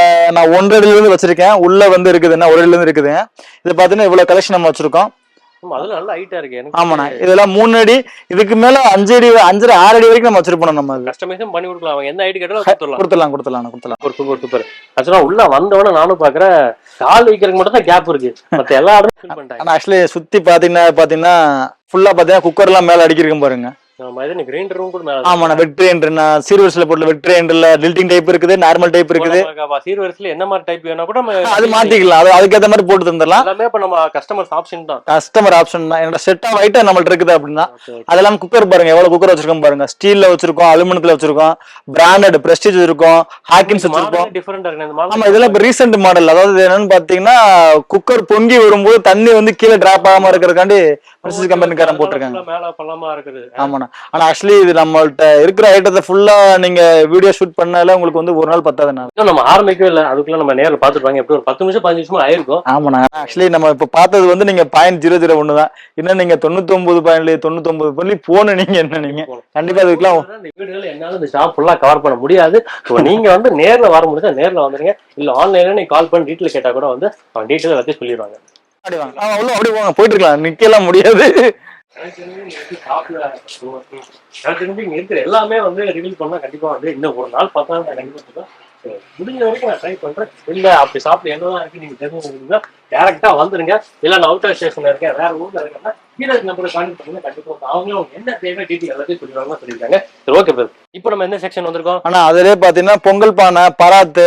1.5 அடியில இருந்து வச்சிருக்கேன். உள்ள வந்து இருக்குதுன்னா 1 அடியில இருந்து இருக்குது. இது பாத்தீங்கன்னா இவ்வளவு கலெக்ஷன் நம்ம வச்சிருக்கோம். அதெல்லாம் நல்ல ஹைட்டா இருக்கு. ஆமாண்ணா, இதெல்லாம் 3 அடி, இதுக்கு மேல 5 அடி 5.5 6 அடி வரைக்கும் நம்ம வச்சிருப்போம். நம்ம கஸ்டமைஸும் பண்ணி கொடுக்கலாம், அவங்க எந்த ஹைட் கேட்டாலும் கொடுத்துடலாம். Super super. ஆக்சுவலா உள்ள வந்தவன நானும் பாக்குறேன், கால் வைக்கிறதுக்கு மட்டும் தான் கேப் இருக்கு, மத்த எல்லா இடமும் ஃபில் பண்ணிட்டாங்க. ஆனா ஆக்சுவலி சுத்தி பாத்தீங்கன்னா ஃபுல்லா பாத்தீங்கன்னா குக்கர் எல்லாம் மேல அடிக்கிறோம் பாருங்க. கிரைண்டரும் கூட மேல. ஆமாண்ணா, வெட் கிரைண்டர், சீர்வரிசையில போட்டு வெட் கிரைண்டர்ல டில்டிங் டைப் இருக்குது, நார்மல் டைப் இருக்குது. சீர்வரிசையில என்ன மாதிரி டைப் வேணா கூட அது மாத்திக்கலாம், அதுக்கேற்ற மாதிரி போட்டு தந்துடலாம். எல்லாமே இப்ப நம்ம கஸ்டமர் ஆப்ஷன் தான். கஸ்டமர் ஆப்ஷன் தான். என்னோட செட் ஆஃப் ஐட்டம் நம்மள்ட்ட இருக்குது அப்படின்னா. அதெல்லாம் குக்கர் பாருங்க, எவ்வளவு குக்கர் வச்சிருக்கோம் பாருங்க. ஸ்டீல்ல வச்சிருக்கோம், அலுமினியத்துல வச்சிருக்கோம், பிராண்டட் பிரஸ்டீஜ் இருக்கும், ஹாக்கின்ஸ் வச்சிருக்கோம். ஆமா, இதெல்லாம் இப்ப ரீசெண்ட் மாடல். அதாவது என்னன்னு பாத்தீங்கன்னா, குக்கர் பொங்கி வரும்போது தண்ணி வந்து கீழே டிராப் ஆகாம இருக்கிறதுக்காண்டி பிரஸ்டீஜ் கம்பெனிக்காரன் போட்டிருக்காங்க. ஆமாண்ணா. ஆனா ஆக்சுவலி இது நம்மள்ட்ட இருக்கிற ஐட்டத்தை ஃபுல்லா நீங்க வீடியோ ஷூட் பண்ணால உங்களுக்கு வந்து ஒரு நாள் பத்தாதுண்ணா. நம்ம ஆரம்பிக்கவே இல்லை, அதுக்குள்ள நம்ம நேரில் பாத்துருப்பாங்க. எப்படி ஒரு 10 நிமிஷம் 15 நிமிஷம் ஆயிருக்கும். ஆமாண்ணா. ஆக்சுவலி நம்ம இப்ப பார்த்தது வந்து நீங்க 0.001 தான். இன்னும் நீங்க 99.99 போன நீங்க என்ன நீங்க கண்டிப்பா இதுக்கெல்லாம் வீடுகள் என்னால இந்த ஷாப் ஃபுல்லா கவர் பண்ண முடியாது. நீங்க வந்து நேர்ல வர முடிஞ்சா நேர்ல வந்துருங்க, இல்ல ஆன்லைன்ல நீங்க கால் பண்ணி டீட்டெயில் கேட்டா கூட வந்து அவன் டீட்டெயில் எல்லாத்தையும் சொல்லிடுவாங்க. அப்படி போங்க, போயிட்டு இருக்கலாம், நிக்கலாம் முடியாது. இருக்கிற எல்லாமே வந்து ரிவீல் பண்ணா கண்டிப்பா வந்து இன்னும் ஒரு நாள் பார்த்தா கண்டிப்பா முடிஞ்ச வரைக்கும் நான் ட்ரை பண்றேன். இல்ல அப்படி சாப்பிட என்னதான் இருக்கு நீங்க தெரிஞ்சுருந்தீங்கன்னா டேரக்டா வந்துருங்க. இல்ல நான் அவுட்டர் ஸ்டேஷன்ல இருக்கேன், வேற ஊர்ல இருக்கேன்னா கீழே நம்பரை கான்டெக்ட் பண்ணுங்க. கண்டிப்பா அவங்களும் என்ன தேவை டீட்டெயில் எல்லாத்தையும் சொல்லிடுவாங்க சொல்லியிருக்காங்க. சரி ஓகே சார், இப்போ நம்ம எந்த செக்ஷன் வந்திருக்கோம்? ஆனா அதுலயே பாத்தீங்கன்னா பொங்கல் பானை, பராத்து,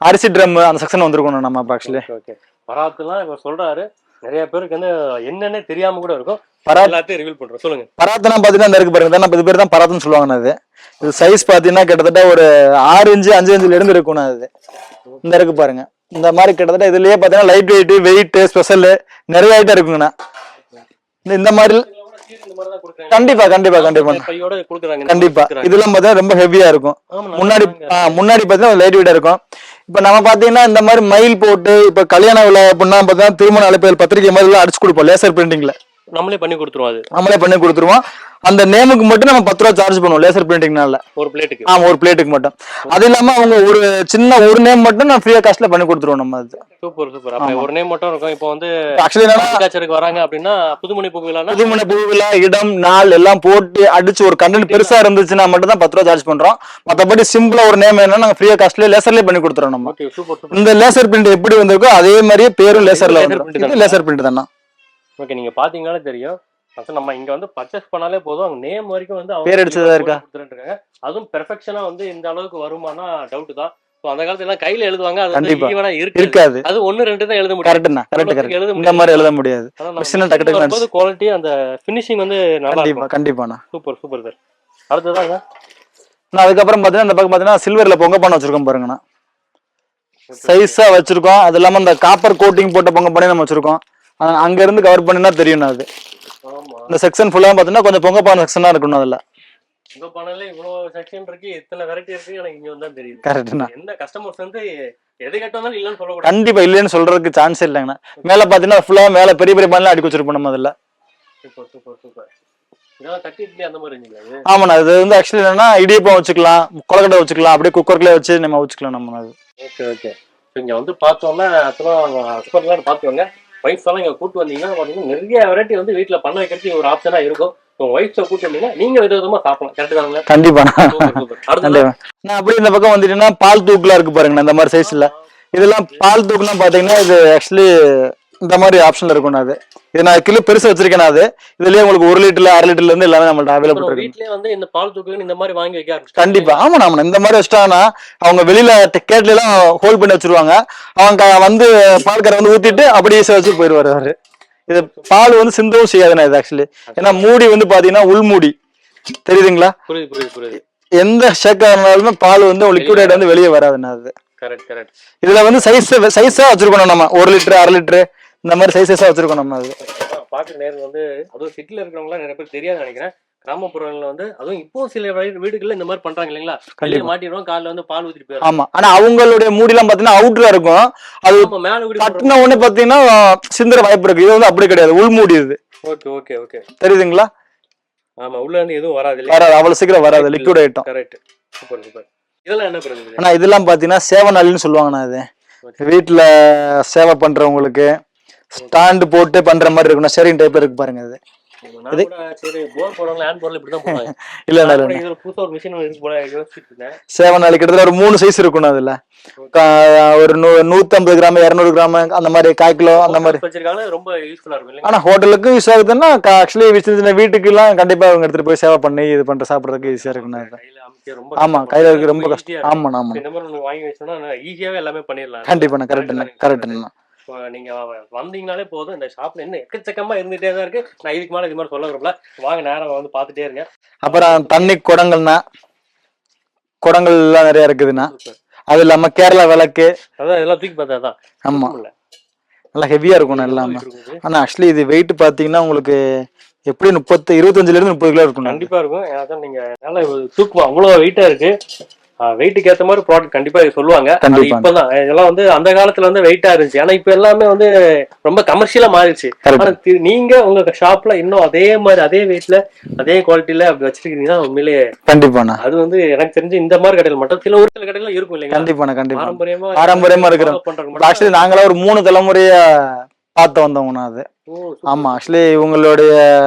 அரிசி ட்ரம் அந்த செக்ஷன் வந்திருக்கோம் நம்ம. ஆக்சுவலி ஓகே, பராத்துலாம் இவர் சொல்றாரு, நிறைய பேருக்கு வந்து என்னன்னே தெரியாம கூட இருக்கும். எல்லாத்தையும் ரிவீல் பண்றோம், சொல்லுங்க. பராத்துனா பாத்தீங்கன்னா இந்த இருக்கு பாருங்க, இது பேர் தான் பராத்துன்னு சொல்லுவாங்க. அது இது சைஸ் பாத்தீங்கன்னா கிட்டத்தட்ட ஒரு 6 இன்ச்சு 5 இன்ச்சுல இருந்து இருக்கும்னா. அது இந்த இருக்கு பாருங்க, இந்த மாதிரி கிட்டத்தட்ட இதுலயே பாத்தீங்கன்னா லைட் வெயிட், வெயிட், ஸ்பெஷல் நிறைய ஐட்டம் இருக்குங்கண்ணா. இந்த மாதிரி கண்டிப்பா கண்டிப்பா கண்டிப்பா கண்டிப்பா இதெல்லாம் பாத்தீங்கன்னா ரொம்ப ஹெவியா இருக்கும். முன்னாடி பாத்தீங்கன்னா லைட் வெயிட்டா இருக்கும். இப்ப நம்ம பாத்தீங்கன்னா இந்த மாதிரி மயில் போட்டு இப்ப கல்யாண விழா அப்படின்னா பாத்தீங்கன்னா திருமண அழைப்புகள் பத்திரிகை மாதிரி எல்லாம் அடிச்சு கொடுப்போம் லேசர் பிரிண்டிங்ல. நம்மளே பண்ணி கொடுத்துருவோம். அது நம்மளே பண்ணி கொடுத்துருவோம். அந்த நேமுக்கு மட்டும் நம்ம 10 ரூபா சார்ஜ் பண்ணுவோம் லேசர் பிரிண்டிங்னால, ஒரு பிளேட்டுக்கு. ஆமா ஒரு பிளேட்டுக்கு மட்டும். அது இல்லாம அவங்க ஒரு சின்ன ஒரு நேம் மட்டும் நான் ஃப்ரீயா காஸ்ட்ல பண்ணி கொடுத்துருவோம் நம்ம. அது சூப்பர் சூப்பர். அப்ப ஒரு நேம் மட்டும் இருக்கும். இப்போ வந்து ஆக்சுவலி கல்ச்சருக்கு வராங்க அப்படின்னா புதுமணி பூவிழானா புதுமணி பூவிழா இடம் நாள் எல்லாம் போட்டு அடிச்சு ஒரு கண்டென்ட் பெருசா இருந்துச்சுன்னா மட்டும் தான் 10 ரூபா சார்ஜ் பண்றோம். மத்தபடி சிம்பிளா ஒரு நேம் என்ன நாங்க ஃப்ரீயா காஸ்ட்ல லேசர்லயே பண்ணி கொடுத்துறோம் நம்ம. Okay super super. இந்த லேசர் பிரிண்ட் எப்படி வந்திருக்கோ அதே மாதிரியே பேரும் லேசர்ல வந்து லேசர் பிரிண்ட் தானா. ஓகே, நீங்க பாத்தீங்கன்னாலே தெரியும். நம்ம இங்க வந்து பர்ச்சேஸ் பண்ணாலே போதும், அவங்க நேம் வரைக்கும் வந்து பேர் அடிச்சதா இருக்கா. அதுவும் பெர்ஃபெக்ஷனா வந்து இந்த அளவுக்கு வருமானா டவுட் தான். அந்த காலத்துல எல்லாம் கையில எழுதுவாங்க, அது கண்டிப்பா ஈவனா இருக்காது. அது 1 2 தான் எழுத முடியும். கரெக்ட்னா கரெக்ட். இந்த மாதிரி எழுத முடியாது. மிஷின் டக்கு டக்கு குவாலிட்டி அந்த ஃபினிஷிங் வந்து நல்லா இருக்கும். கண்டிப்பாண்ணா. Super super sir. அடுத்ததாங்க நான் அதுக்கப்புறம் பாத்தீங்கன்னா இந்த பக்கம் பாத்தீங்கன்னா சில்வர்ல பொங்க பானை வச்சிருக்கோம் பாருங்கண்ணா. சைஸா வச்சிருக்கோம். அது இல்லாம இந்த காப்பர் கோட்டிங் போட்ட பொங்க பானை நம்ம வச்சிருக்கோம். அங்க இருந்து கவர் பண்ணினா தெரியும். அது இந்த செக்ஷன் ஃபுல்லா பாத்தீங்கன்னா கொஞ்சம் பொங்க பானை செக்ஷனா இருக்கணும். அதுல பொங்க பானையில இவ்வளவு செக்ஷன் இருக்கு, இத்தனை வெரைட்டி இருக்கு. எனக்கு இங்க வந்தா தெரியுது. கரெக்ட்னா எந்த கஸ்டமர்ஸ் வந்து எதை கேட்டாலும் இல்லன்னு சொல்லக்கூடாது. கண்டிப்பா இல்லன்னு சொல்றதுக்கு சான்ஸ் இல்லைங்கண்ணா. மேல பாத்தீங்கன்னா ஃபுல்லா மேல பெரிய பெரிய பானை அடிக்க வச்சிருப்போம் நம்ம. அதுல சூப்பர் சூப்பர் சூப்பர். இதெல்லாம் தட்டி இட்லி அந்த மாதிரி இருந்துச்சு. ஆமாண்ணா. இது வந்து ஆக்சுவலி என்னன்னா இடியப்பம் வச்சுக்கலாம், கொலக்கட்டை வச்சுக்கலாம், அப்படியே குக்கர்ல வச்சு நம்ம வச்சுக்கலாம் நம்ம. அது ஓகே ஓகே. இங்க வந்து பார்த்தோம்னா ஹஸ்பண்ட்லாம் பார்த்துக்கோங்க. ஒய்ஃப் எல்லாம் இங்க கூட்டு வந்தீங்கன்னா பாத்தீங்கன்னா நிறைய வெரைட்டி வந்து வீட்டுல பண்ண வைக்கிறதுக்கு ஒரு ஆப்ஷனா இருக்கும். உங்க ஒய்ஃபை கூட்டு வந்தீங்கன்னா நீங்க விதவிதமா சாப்பிடலாம். கரெக்ட் தானுங்களா? கண்டிப்பா. அடுத்து நான் அப்படியே இந்த பக்கம் வந்துட்டீங்கன்னா பால் தூக்குலாம் இருக்கு பாருங்க. இந்த மாதிரி சைஸ்ல இதெல்லாம் பால் தூக்குலாம் பாத்தீங்கன்னா இது ஆக்சுவலி இந்த மாதிரி ஆப்ஷன்ல இருக்கும். அது இது நான் கிலோ பெருசா வச்சிருக்கேன். அது இதுலயே உங்களுக்கு 1 லிட்டர்ல 1/2 லிட்டர்ல இருந்து எல்லாமே நம்மள்ட்ட அவைலபிள் இருக்கு. வீட்லயே வந்து இந்த பால் தூக்கு இந்த மாதிரி வாங்கி வைக்க ஆரம்பிச்சு. கண்டிப்பா. ஆமா ஆமா. இந்த மாதிரி வச்சிட்டாங்கன்னா அவங்க வெளியில கேட்ல எல்லாம் ஹோல்ட் பண்ணி வச்சிருவாங்க. அவங்க வந்து பால் கரை வந்து ஊத்திட்டு அப்படியே வச்சு போயிடுவாரு அவரு. இது பால் வந்து சிந்தவும் செய்யாதுண்ணா. இது ஆக்சுவலி ஏன்னா மூடி வந்து பாத்தீங்கன்னா உள்மூடி தெரியுதுங்களா. புரியுது புரியுது புரியுது. எந்த ஷேக்கா இருந்தாலுமே பால் வந்து லிக்விட் வந்து வெளியே வராதுண்ணா. அது கரெக்ட் கரெக்ட். இதுல வந்து சைஸா வச்சிருக்கோம் நம்ம. 1 லிட்டர் 1/2 லிட்டர் இந்த மாதிரி சைஸஸா வச்சிருக்கோம் நம்ம. அது பாக்குற நேரம் வந்து அதுவும் சிட்டில இருக்கிறவங்க நிறைய பேர் தெரியாது நினைக்கிறேன். கிராமப்புறங்கள்ல வந்து அதுவும் இப்போ சில வீடுகள்ல இந்த மாதிரி பண்றாங்க இல்லைங்களா. கையில மாட்டிடுவோம், காலைல வந்து பால் ஊத்திட்டு போயிடும். ஆமா. ஆனா அவங்களுடைய மூடி எல்லாம் பாத்தீங்கன்னா அவுட்ல இருக்கும். அது மேல கட்டின உடனே பாத்தீங்கன்னா சிந்தர வாய்ப்பு இருக்கு. இது வந்து அப்படி கிடையாது, உள்மூடி. இது ஓகே ஓகே ஓகே. தெரியுதுங்களா. ஆமா, உள்ள இருந்து எதுவும் வராது. அவ்வளவு சீக்கிரம் வராது, liquid item. Correct. Super super. இதெல்லாம் என்ன பண்ணுது? ஆனா இதெல்லாம் பாத்தீங்கன்னா சேவநாளின்னு சொல்லுவாங்கண்ணா. இது வீட்டுல சேவை பண்றவங்களுக்கு ஸ்டாண்ட் போட்டு பண்ற மாதிரி இருக்குண்ணா. ஷேரிங் டைப்ல இருக்கு பாருங்க. அது சேவநாளி கிட்டத்தட்ட ஒரு 3 சைஸ் இருக்கும். அதுல ஒரு 150 கிராம் 200 கிராம் அந்த மாதிரி 1/4 கிலோ அந்த மாதிரி. ஆனா ஹோட்டலுக்கு யூஸ் ஆகுதுன்னா ஆக்சுவலி வீட்டுக்கு எல்லாம் கண்டிப்பா அவங்க எடுத்துட்டு போய் சேவை பண்ணி இது பண்ற சாப்பிடறதுக்கு ஈஸியா இருக்குண்ணா. ஆமா, கையில இருக்கு ரொம்ப கஷ்டம். ஆமா ஆமா. கண்டிப்பா கரெக்ட் கரெக்ட். நீங்க வந்தீங்கனாலே போதும். இந்த ஷாப்ல என்ன எக்கச்சக்கமா இருந்துட்டே தான் இருக்கு. நான் இதுக்கு மேல இது மாதிரி சொல்ல விரும்பல. வாங்க, நேரம் வந்து பாத்துட்டே இருங்க. அப்புறம் தண்ணி குடங்கள்னா குடங்கள் எல்லாம் நிறைய இருக்குதுண்ணா. அது இல்லாம கேரளா விளக்கு அதான் இதெல்லாம் தூக்கி பார்த்தாதான். ஆமா, நல்லா ஹெவியா இருக்கும் எல்லாமே. ஆனா ஆக்சுவலி இது வெயிட் பாத்தீங்கன்னா உங்களுக்கு எப்படி 25 இருந்து 30 கிலோ இருக்கும். கண்டிப்பா இருக்கும். அதான் நீங்க நல்லா தூக்குமா அவ்வளவு வெயிட்டா இருக்கு. வெயிட்டுக்கு ஏத்த மாதிரி ப்ராடக்ட் கண்டிப்பா சொல்லுவாங்க. இப்பதான் இதெல்லாம் வந்து அந்த காலத்துல வந்து வெயிட்டா இருந்துச்சு. ஆனா இப்ப எல்லாமே வந்து ரொம்ப கமர்ஷியலா மாறிடுச்சு. ஆனா நீங்க உங்க ஷாப்ல இன்னும் அதே மாதிரி அதே வெயிட்ல அதே குவாலிட்டில அப்படி வச்சிருக்கீங்கன்னா உண்மையிலேயே கண்டிப்பாண்ணா. அது வந்து எனக்கு தெரிஞ்சு இந்த மாதிரி கடையில் மட்டும் சில ஒரு சில கடையில இருக்கும் இல்லைங்க. கண்டிப்பாண்ணா கண்டிப்பா. பாரம்பரியமா இருக்கிறோம். ஆக்சுவலி நாங்களா ஒரு 3 தலைமுறையா பார்த்து வந்தவங்கண்ணா. அது ஆமா, ஆக்சுவலி இவங்களுடைய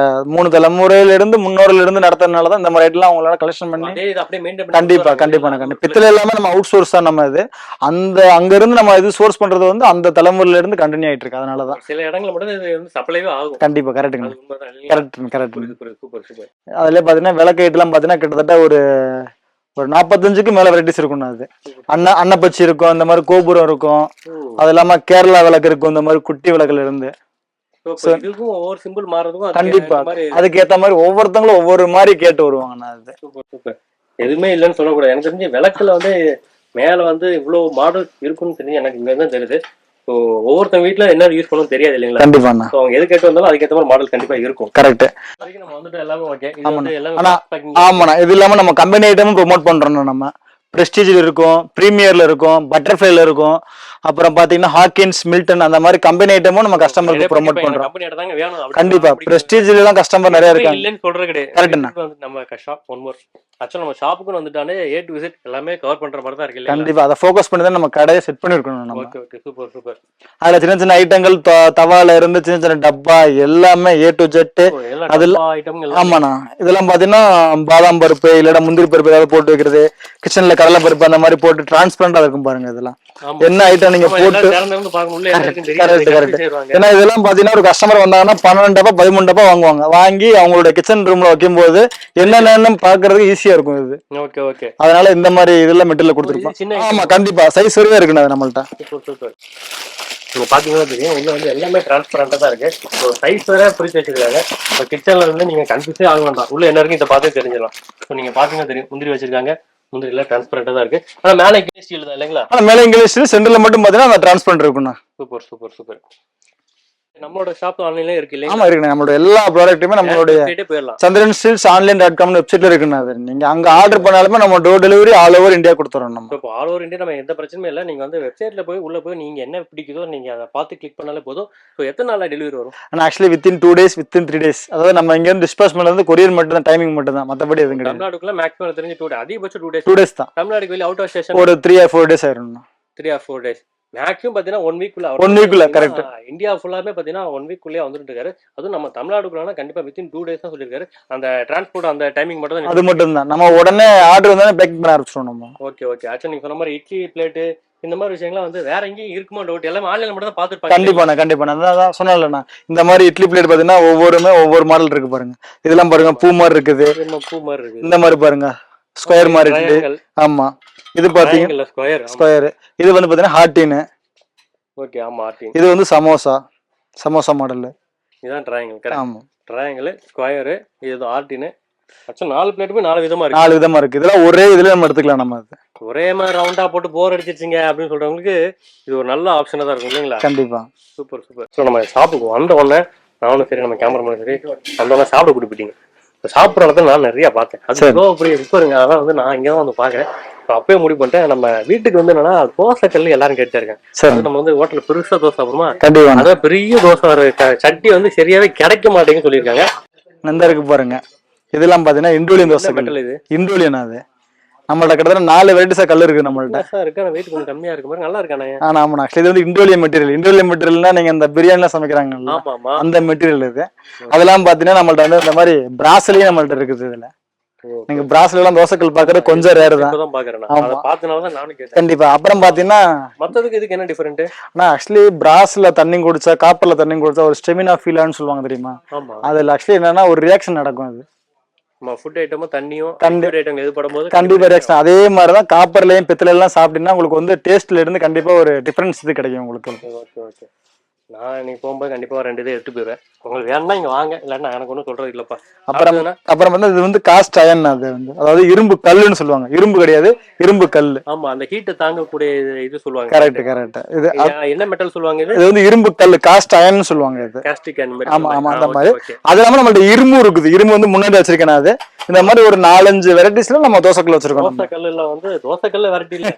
3 தலைமுறையில இருந்து முன்னோர்ல இருந்து நடத்துறதுனாலதான் இந்த மாதிரி ஐட்டம் அவங்களால கலெக்ஷன் பண்ணி கண்டிப்பா கண்டிப்பா கண்டிப்பா. பித்தளை எல்லாமே நம்ம அவுட் சோர்ஸ் தான். நம்ம இது அந்த அங்க இருந்து நம்ம இது சோர்ஸ் பண்றது வந்து அந்த தலைமுறையில இருந்து கண்டினியூ ஆயிட்டு இருக்கு. அதனாலதான் சில இடங்கள்ல மட்டும் இது வந்து சப்ளைவே ஆகும். கண்டிப்பா கரெக்ட்டுங்க. Correct correct. அதுல பாத்தீங்கன்னா விளக்கு ஐட்டம் எல்லாம் பாத்தீங்கன்னா கிட்டத்தட்ட ஒரு 45க்கு மேல வெரைட்டிஸ் இருக்கும். அது அன்னப்பச்சி இருக்கும், இந்த மாதிரி கோபுரம் இருக்கும். அது இல்லாம கேரளா விளக்கு இருக்கும், இந்த மாதிரி குட்டி விளக்குல இருந்து. ஒவ்வொரு சிம்பிள் மாறதுக்கும் கண்டிப்பா அதுக்கு ஏத்த மாதிரி ஒவ்வொருத்தங்களும் ஒவ்வொரு மாதிரி கேட்டு வருவாங்க. எதுவுமே இல்லைன்னு சொல்லக்கூடாது. எனக்கு தெரிஞ்சு விளக்குல வந்து மேல வந்து இவ்வளவு மாடல் இருக்குன்னு தெரிஞ்சு எனக்கு இங்க தான் தெரியுது. ஒவ்வொருத்தங்க வீட்டுல என்ன யூஸ் பண்ணணும் தெரியாது இல்லைங்களா. கண்டிப்பா அவங்க எது கேட்டு வந்தாலும் அதுக்கேற்ற மாதிரி மாடல் கண்டிப்பா இருக்கும். கரெக்ட். நம்ம வந்துட்டு எல்லாமே ஓகே. ஆமாண்ணா. இது இல்லாம நம்ம கம்பெனி ஐட்டமும் ப்ரொமோட் பண்றோம். நம்ம பிரஸ்டீஜில் இருக்கும், பிரீமியர்ல இருக்கும், பட்டர்ஃப்ளைல இருக்கும், அப்புறம் பாத்தீங்கன்னா ஹாக்கின்ஸ், மில்டன் அந்த மாதிரி கம்பெனி ஐட்டமும் நம்ம கஸ்டமருக்கு ப்ரோமோட் பண்றோம். கம்பெனி தாங்க வேணும் கண்டிப்பா பிரஸ்டீஜ்ல எல்லாம் கஸ்டமர் நிறைய இருக்காங்க. இல்லன்னு சொல்றது கிடையாது. கரெக்ட். நம்ம ஷாப் ஒன் மோர் ஆக்சுவலா நம்ம ஷாப்புக்கு வந்துட்டாலே ஏ டு Z எல்லாமே கவர் பண்ற மாதிரி தான் இருக்கு. கண்டிப்பா அதை ஃபோக்கஸ் பண்ணி தான் நம்ம கடையை செட் பண்ணிருக்கணும் நம்ம. Okay okay super super. அதுல சின்ன சின்ன ஐட்டங்கள் தவால இருந்து சின்ன சின்ன டப்பா எல்லாமே ஏ டு ஜெட். அதுல ஆமாண்ணா இதெல்லாம் பாத்தீங்கன்னா பாதாம் பருப்பு இல்லடா முந்திரி பருப்பு ஏதாவது போட்டு வைக்கிறது, கிச்சன்ல கடலை பருப்பு அந்த மாதிரி போட்டு டிரான்ஸ்பரண்டா இருக்கும் பாருங்க. இதெல்லாம் என்ன ஐட்டம் நீங்க போட்டு கரெக்ட். ஏன்னா இதெல்லாம் பாத்தீங்கன்னா ஒரு கஸ்டமர் வந்தாங்கன்னா 12 டப்பா 13 டப்பா வாங்குவாங்க. வாங்கி அவங்களோட கிச்சன் ரூம்ல வைக்கும் போது என்னென்ன பாக்குறதுக்கு ஈஸியா இருக்கும் இது. Okay okay. அதனால இந்த மாதிரி இதெல்லாம் மெட்டீரியல் கொடுத்துருப்போம். ஆமா கண்டிப்பா சைஸ் வரையும் இருக்குண்ணா நம்மள்ட்ட. நீங்க பாத்தீங்கன்னா தெரியும் உள்ள வந்து எல்லாமே டிரான்ஸ்பரண்டா தான் இருக்கு. சைஸ் வேற பிரிச்சு வச்சிருக்காங்க. இப்போ கிச்சன்ல இருந்து நீங்க கன்ஃபியூஸே ஆக வேண்டாம், உள்ள என்ன இருக்கு இதை பார்த்து தெரிஞ்சிடலாம். ஸோ நீங்க பாத்தீங்கன்னா தெரியும் முந்திரி வச்சிருக்காங்க, முந்திரி எல்லாம் டிரான்ஸ்பரண்டா தான் இருக்கு. ஆனா மேல இங்கிலீஷ் ஸ்டீல் தான் இல்லைங்களா? ஆனா மேல இங்கிலீஷ் ஸ்டீல், சென்டர்ல மட்டும் பாத்தீங்கன்னா அந்த டிரான்ஸ்பரண்ட் இருக்குண்ணா. Super super super. நம்மளோட ஷாப் ஆன்லைன்ல இருக்கு இல்லையா? ஆமா இருக்கு. நம்மளோட எல்லா ப்ராடக்ட்டுமே நம்மளுடைய சந்திரன் ஸ்டீல்ஸ் ஆன்லைன்.com வெப்சைட்ல இருக்குண்ணா. அது நீங்க அங்க ஆர்டர் பண்ணாலுமே நம்ம door delivery all over India கொடுத்துறோம் நம்ம. இப்போ ஆல் ஓவர் இந்தியா நம்ம எந்த பிரச்சனையும் இல்லை. நீங்க வந்து வெப்சைட்ல போய் உள்ள போய் நீங்க என்ன பிடிக்குதோ நீங்க அதை பார்த்து கிளிக் பண்ணாலே போதும். ஸோ எத்தனை நாள்ல டெலிவரி வரும்? ஆனா actually within 2 days, within 3 days. அதாவது நம்ம இங்க இருந்து டிஸ்பேச்மென்ட் வந்து கொரியர் மட்டும் தான், டைமிங் மட்டும் தான், மத்தபடி எதுவும் கிடையாது. தமிழ்நாடுக்குள்ள மேக்ஸிமம் தெரிஞ்சு 2 days, அதிகபட்சம் 2 days தான். தமிழ்நாடுக்கு வெளியே அவுட் ஆஃப் ஸ்டேஷன் ஒரு 3 or 4 days ஆயிரும். 3 or 4 days மேக்ஸிமம் பாத்தீங்கன்னா 1 week கரெக்ட். இந்தியா ஃபுல்லாமே பாத்தீங்கன்னா 1 week வந்துட்டு இருக்காரு. அதுவும் நம்ம தமிழ்நாடுக்குள்ள கண்டிப்பா வித்தின் 2 days தான் சொல்லிருக்காரு. அந்த டிரான்ஸ்போர்ட் அந்த டைமிங் மட்டும் தான், அது மட்டும் தான். நம்ம உடனே ஆர்டர் வந்தானே பேக் பண்ண ஆரம்பிச்சிரோம் நம்ம. Okay okay. ஆக்சுவலி நீங்க சொன்ன மாதிரி இட்லி பிளேட் இந்த மாதிரி விஷயங்கள்லாம் வந்து வேற எங்கேயும் இருக்குமோ டவுட், எல்லாமே ஆன்லைன்ல மட்டும் தான் பாத்துருப்பாங்க. கண்டிப்பா அதான் சொன்னேன்லண்ணா. இந்த மாதிரி இட்லி பிளேட் பாத்தீங்கன்னா ஒவ்வொரு மாடல் இருக்கு பாருங்க. இதெல்லாம் பாருங்க பூ மாதிரி இருக்குது, இந்த மாதிரி பாருங்க ஸ்கொயர் மாதிரி இருக்கு. ஆமா இது பாத்தீங்கன்னா ஸ்கொயர். இது வந்து பாத்தீங்கன்னா ஹார்டின். ஓகே ஆமா ஹார்டின். இது வந்து சமோசா மாடல். இதான் ட்ரையாங்கிள். ஆமா ட்ரையாங்கிள், ஸ்கொயர், இது ஹார்டின். ஆக்சுவலா 4 பிளேட்டுமே 4 விதமா இருக்கு. இதெல்லாம் ஒரே இதுல நம்ம எடுத்துக்கலாம். நம்ம ஒரே மாதிரி ரவுண்டா போட்டு போர் அடிச்சிருச்சுங்க அப்படின்னு சொல்றவங்களுக்கு இது ஒரு நல்ல ஆப்ஷனா தான் இருக்கும் இல்லைங்களா? கண்டிப்பா. Super super. ஸோ நம்ம ஷாப்புக்கு வந்த உடனே நானும் சரி நம்ம கேமராமேன் சரி அந்த உடனே சாப்பிட கூட்டு போயிட்டீங்க. சாப்பிட்ற இடத்துல நான் நிறைய பார்த்தேன். அது அப்படி இருப்பாருங்க. அதான் வந்து நான் இங்கதான் வந்து பாக்குறேன். அப்பயே முடிவு பண்ணிட்டேன் நம்ம வீட்டுக்கு வந்து என்னன்னா தோசை கல்லு எல்லாரும் கேட்டாருங்க. நம்ம வந்து ஹோட்டல்ல பெருசா தோசை சாப்பிடுமா, அதான் பெரிய தோசை சட்டி வந்து சரியாவே கிடைக்க மாட்டேங்குன்னு சொல்லியிருக்காங்க. நந்தா இருக்கு பாருங்க. இதெல்லாம் பாத்தீங்கன்னா இண்டோலியன் தோசை கல். இது இண்டோலியன். அது நம்மள்ட்ட கிட்டத்தட்ட 4 வெரைட்டிஸா கல் இருக்கு நம்மள்ட்ட. இருக்கு வெயிட் கொஞ்சம் கம்மியா இருக்கு பாருங்க. நல்லா இருக்கானே. ஆமா இது வந்து இண்டோலியன் மெட்டீரியல்னா நீங்க இந்த பிரியாணிலாம் சமைக்கிறாங்க அந்த மெட்டீரியல் இது. அதெல்லாம் பாத்தீங்கன்னா நம்மள்ட்ட வந்து இந்த மாதிரி பிராஸ்லயே நம்மள்ட்ட இருக்குது. இதுல நீங்க பிராஸ்ல எல்லாம் தோசைக்கல் பாக்குறது கொஞ்சம் ரேர் தான். கண்டிப்பா. அப்புறம் பாத்தீங்கன்னா மத்ததுக்கு இதுக்கு என்ன டிஃபரெண்ட்? ஆனா ஆக்சுவலி பிராஸ்ல தண்ணி குடிச்சா, காப்பர்ல தண்ணி குடிச்சா ஒரு ஸ்டெமினா ஃபீலான்னு சொல்லுவாங்க தெரியுமா? அதுல ஆக்சுவலி என்னன்னா ஒரு ரியாக்ஷன் நடக்கும். அது ஃபுட் ஐட்டமும் தண்ணியும் ஐட்டம் எது படும்போது கண்டிப்பா ரியாக்ஷன். அதே மாதிரிதான் காப்பர்லயும் பித்தளை எல்லாம் சாப்பிட்டீங்கன்னா உங்களுக்கு வந்து டேஸ்ட்ல இருந்து கண்டிப்பா ஒரு டிஃபரன்ஸ் இது கிடைக்கும் உங்களுக்கு. Okay okay. நான் இன்னைக்கு போகும்போது கண்டிப்பா 2 இதை எடுத்து போயிடுவேன். உங்களுக்கு வேணா இங்க வாங்க, இல்லன்னா எனக்கு ஒன்றும் சொல்றது இல்லப்பா. அப்புறம் வந்து இது வந்து காஸ்ட் அயன். அது வந்து அதாவது இரும்பு கல்லுன்னு சொல்லுவாங்க. இரும்பு கிடையாது, இரும்பு கல். ஆமா அந்த ஹீட்டை தாங்கக்கூடிய இது சொல்லுவாங்க. கரெக்ட். இது என்ன மெட்டல் சொல்லுவாங்க? இது வந்து இரும்பு கல், காஸ்ட் அயன் சொல்லுவாங்க. இது காஸ்டிக் அயன். ஆமா அந்த மாதிரி. அது இல்லாம நம்மள்ட்ட இரும்பு இருக்குது. இரும்பு வந்து முன்னாடி வச்சிருக்கேன். அது இந்த மாதிரி ஒரு 4-5 வெரைட்டிஸ்ல நம்ம தோசைக்கல் வச்சிருக்கோம். தோசைக்கல்ல வந்து தோசைக்கல்ல வெரைட்டி இல்ல,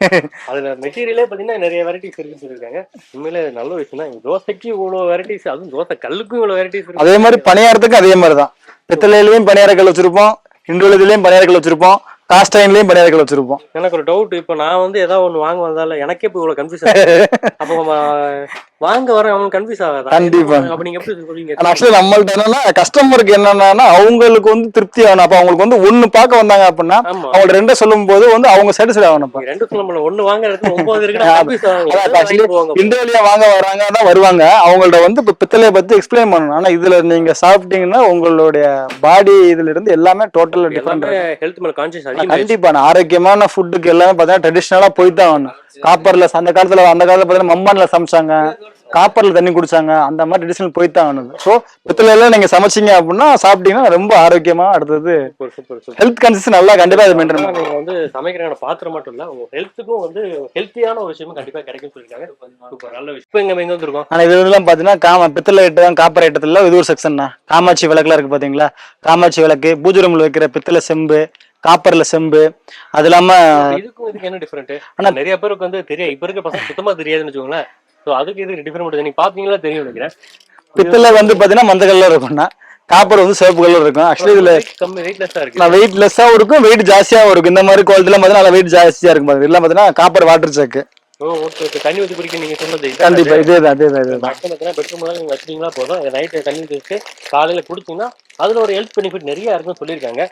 அதுல மெட்டீரியலே பாத்தீங்கன்னா நிறைய வெரைட்டிஸ் இருக்குன்னு சொல்லிருக்காங்க. உண்மையிலே நல்ல விஷயம் தான். தோசைக்கு இவ்வளவு வெரைட்டிஸ், அதுவும் தோசை கல்லுக்கும் இவ்வளவு வெரைட்டிஸ் இருக்கு. அதே மாதிரி பணியாரத்துக்கு அதே மாதிரிதான். பித்தளையிலயும் பணியாரக்கல் வச்சிருப்போம், இண்டோலியத்திலயும் பணியாரக்கல் வச்சிருப்போம், காஸ்ட் அயன்லயும் பணியாரக்கல் வச்சிருப்போம். எனக்கு ஒரு டவுட். இப்ப நான் வந்து ஏதாவது ஒண்ணு வாங்க வந்தால எனக்கே இப்ப இவ்வளவு கன்ஃபியூஸ் அப்ப வாங்க வரேன் அவங்க கன்ஃபியூஸ் ஆகாது. கண்டிப்பா. அப்ப நீங்க எப்படி சொல்றீங்க? ஆக்சுவலி நம்மள்ட்ட என்னன்னா கஸ்டமருக்கு என்னன்னா அவங்களுக்கு வந்து திருப்தி ஆகணும். அப்ப அவங்களுக்கு வந்து 1 பார்க்க வந்தாங்க அப்படின்னா அவங்க 2 சொல்லும் போது வந்து அவங்க சாட்டிஸ்ஃபை ஆகணும். 2 சொல்ல முடியல, 1 வாங்குறதுக்கு 9 இருக்கு. இண்டோலியா வாங்க வராங்க தான் வருவாங்க. அவங்கள்ட்ட வந்து இப்ப பித்தளைய பத்தி எக்ஸ்பிளைன் பண்ணணும். ஆனா இதுல நீங்க சாப்பிட்டீங்கன்னா உங்களுடைய பாடி இதுல இருந்து எல்லாமே டோட்டல் டிஃபரெண்ட். ஹெல்த் மேல கான்ஷியஸ் கண்டிப்பா. ஆரோக்கியமான ஃபுட்டுக்கு எல்லாமே பாத்தீங்கன்னா ட்ரெடிஷனலா போய்தான் ஆகணும். காப்பர்ல அந்த காலத்துல பாத்தீங்கன்னா மம்மான்ல சமைச்சாங்க, காப்பர்ல தண்ணி குடிச்சாங்க, அந்த மாதிரி ட்ரெடிஷனல் போய்தான் ஆகணும். ஸோ பித்தளையில நீங்க சமைச்சீங்க அப்படின்னா சாப்பிட்டீங்கன்னா ரொம்ப ஆரோக்கியமா அடுத்தது ஹெல்த் கான்சியஸ் நல்லா கண்டிப்பா அது மெயின்டைன் பண்ணுங்க. நீங்க வந்து சமைக்கிற பாத்திரம் மட்டும் இல்ல, உங்க ஹெல்த்துக்கும் வந்து ஹெல்த்தியான ஒரு விஷயமும் கண்டிப்பா கிடைக்கும் சொல்லிருக்காங்க. சூப்பர் நல்ல விஷயம். இப்போ எங்க வந்துருக்கோம். ஆனா இது எல்லாம் பாத்தீங்கன்னா பித்தளை ஐட்டம், காப்பர் ஐட்டத்துல இது ஒரு செக்ஷன் தான். காமாட்சி விளக்குலாம் இருக்கு பாத்தீங்களா? காமாட்சி விளக்கு, பூஜை ரூம்ல வைக்கிற பித்தளை செம்பு, காப்பர்ல செம்பு, அது இல்லாம இதுக்கு என்ன டிஃபரெண்ட்? ஆனா நிறைய பேருக்கு வந்து தெரியும், இப்ப இருக்க பசங்க சுத்தமா தெரியாதுன்னு வச்சுக்கோங்களேன். சோ அதுக்கு இது டிஃபரெண்ட் நீங்க பாத்தீங்களா தெரியும் நினைக்கிறேன். பித்தளை வந்து பாத்தீங்கன்னா மஞ்சள் கலர்ல இருக்கும்னா, காப்பர் வந்து சிவப்பு கலர்ல இருக்கும். ஆக்சுவலி இதுல கம்மி வெயிட்லெஸ்ஸா இருக்கு. நான் வெயிட் லெஸ்ஸாவும் இருக்கும், வெயிட் ஜாஸ்தியாவும் இருக்கும். இந்த மாதிரி குவாலிட்டி எல்லாம் பாத்தீங்கன்னா வெயிட் ஜாஸ்தியா இருக்கும். இதெல்லாம் பாத்தீங்கன்னா காப்பர் வாட்டர் ஜாக். ஓ ஓகே ஓகே. தண்ணி ஊத்தி குடிக்க நீங்க சொன்னது கண்டிப்பா இதேதான். பெட்ரூம் நீங்க வச்சிட்டீங்களா போதும். நைட்டு தண்ணி ஊத்தி காலையில குடிச்சீங்கன்னா அதுல ஒரு ஹெல்த் பெனிஃபிட் நிறைய இருக்குன்னு சொல்லியிருக்காங்க.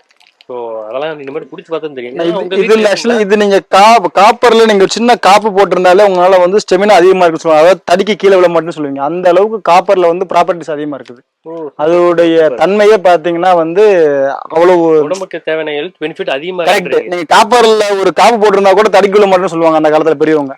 ஸோ அதெல்லாம் இந்த மாதிரி குடிச்சு பார்த்தா தெரியும். இது ஆக்சுவலி இது நீங்க காப்பர்ல நீங்க சின்ன காப்பு போட்டிருந்தாலே உங்களால வந்து ஸ்டெமினா அதிகமா இருக்கு சொல்லுவாங்க. அதாவது தடிக்கு கீழே விழ மாட்டேன்னு சொல்லுவீங்க. அந்த அளவுக்கு காப்பர்ல வந்து ப்ராப்பர்ட்டிஸ் அதிகமா இருக்குது. அதோடைய தன்மையே பாத்தீங்கன்னா வந்து அவ்வளவு உடம்புக்கு தேவையான ஹெல்த் பெனிஃபிட் அதிகமா இருக்கு. நீங்க காப்பர்ல ஒரு காப்பு போட்டிருந்தா கூட தடிக்கு விழ மாட்டேன்னு சொல்லுவாங்க அந்த காலத்துல பெரியவங்க.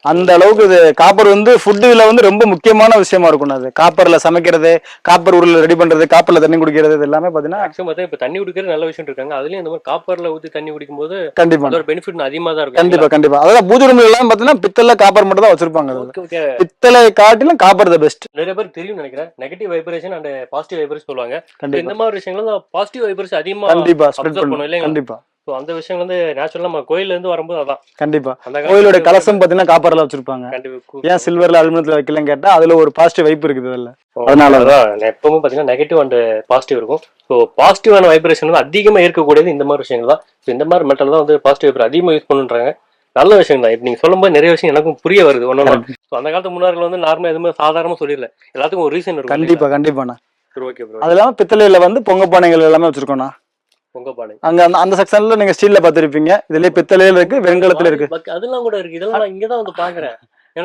அந்த அளவுக்கு இது காப்பர் வந்து ஃபுட்டுல வந்து ரொம்ப முக்கியமான விஷயமா இருக்கும். அது காப்பர்ல சமைக்கிறது, காப்பர் உருளை ரெடி பண்றது, காப்பர்ல தண்ணி குடிக்கிறது, இது எல்லாமே பாத்தீங்கன்னா இப்ப தண்ணி குடிக்கிறது நல்ல விஷயம் இருக்காங்க. அதுலயும் இந்த மாதிரி காப்பர்ல ஊத்தி தண்ணி குடிக்கும் போது கண்டிப்பா அதோட பெனிஃபிட் அதிகமா தான் இருக்கும். கண்டிப்பா அதாவது பூஜை ரூம்ல எல்லாம் பாத்தீங்கன்னா பித்தளை காப்பர் மட்டும் தான் வச்சிருப்பாங்க. பித்தளை காட்டிலும் காப்பர் த பெஸ்ட். நிறைய பேர் தெரியும் நினைக்கிறேன். Negative vibration and positive vibration சொல்லுவாங்க. இந்த மாதிரி விஷயங்கள் பாசிட்டிவ் வைப்ரேஷன் அதிகமா கண்டிப்பா ஸ்ப்ரெட் பண்ணும் இல்லையா? கண்டிப்பா. அந்த விஷயம் வந்து நேச்சுரலா நம்ம கோயில்ல இருந்து வரும்போது அதான் கண்டிப்பா. கோயிலோட கலசம் பாத்தீங்கன்னா காப்பர்ல வச்சிருப்பாங்க. ஏன் சில்வர்ல அலுமினியத்துல வைக்கலன்னு கேட்டா அதுல ஒரு பாசிட்டிவ் வைப் இருக்குது. அதுல அதனாலதான் எப்பவும் பாத்தீங்கன்னா நெகட்டிவ் அண்ட் பாசிட்டிவ் இருக்கும். ஸோ பாசிட்டிவான வைப்ரேஷன் வந்து அதிகமா இருக்கக்கூடியது இந்த மாதிரி விஷயங்கள் தான். ஸோ இந்த மாதிரி மெட்டல் தான் வந்து பாசிட்டிவ் வைப்ரேஷன் அதிகமா யூஸ் பண்ணுறாங்க. நல்ல விஷயம் தான். இப்ப நீங்க சொல்லும்போது நிறைய விஷயம் எனக்கும் புரிய வருது. ஒன்னொன்னு அந்த காலத்து முன்னோர்கள் வந்து நார்மலா எதுவுமே சாதாரணமா சொல்லிடல, எல்லாத்துக்கும் ஒரு ரீசன் இருக்கும். கண்டிப்பாண்ணா. அது இல்லாம பித்தளையில வந்து பொங்க பானைகள் எல்லாமே வச்சிருக்கோம்ண்ணா. அங்க அந்த செக்ஷன்ல நீங்க ஸ்டீல்ல பாத்திருப்பீங்க. இதுலயே பித்தளையில இருக்கு, வெண்கலத்துல இருக்கு. அதெல்லாம் கூட இருக்கு. இதெல்லாம் நான் இங்கதான் வந்து பாக்குறேன்.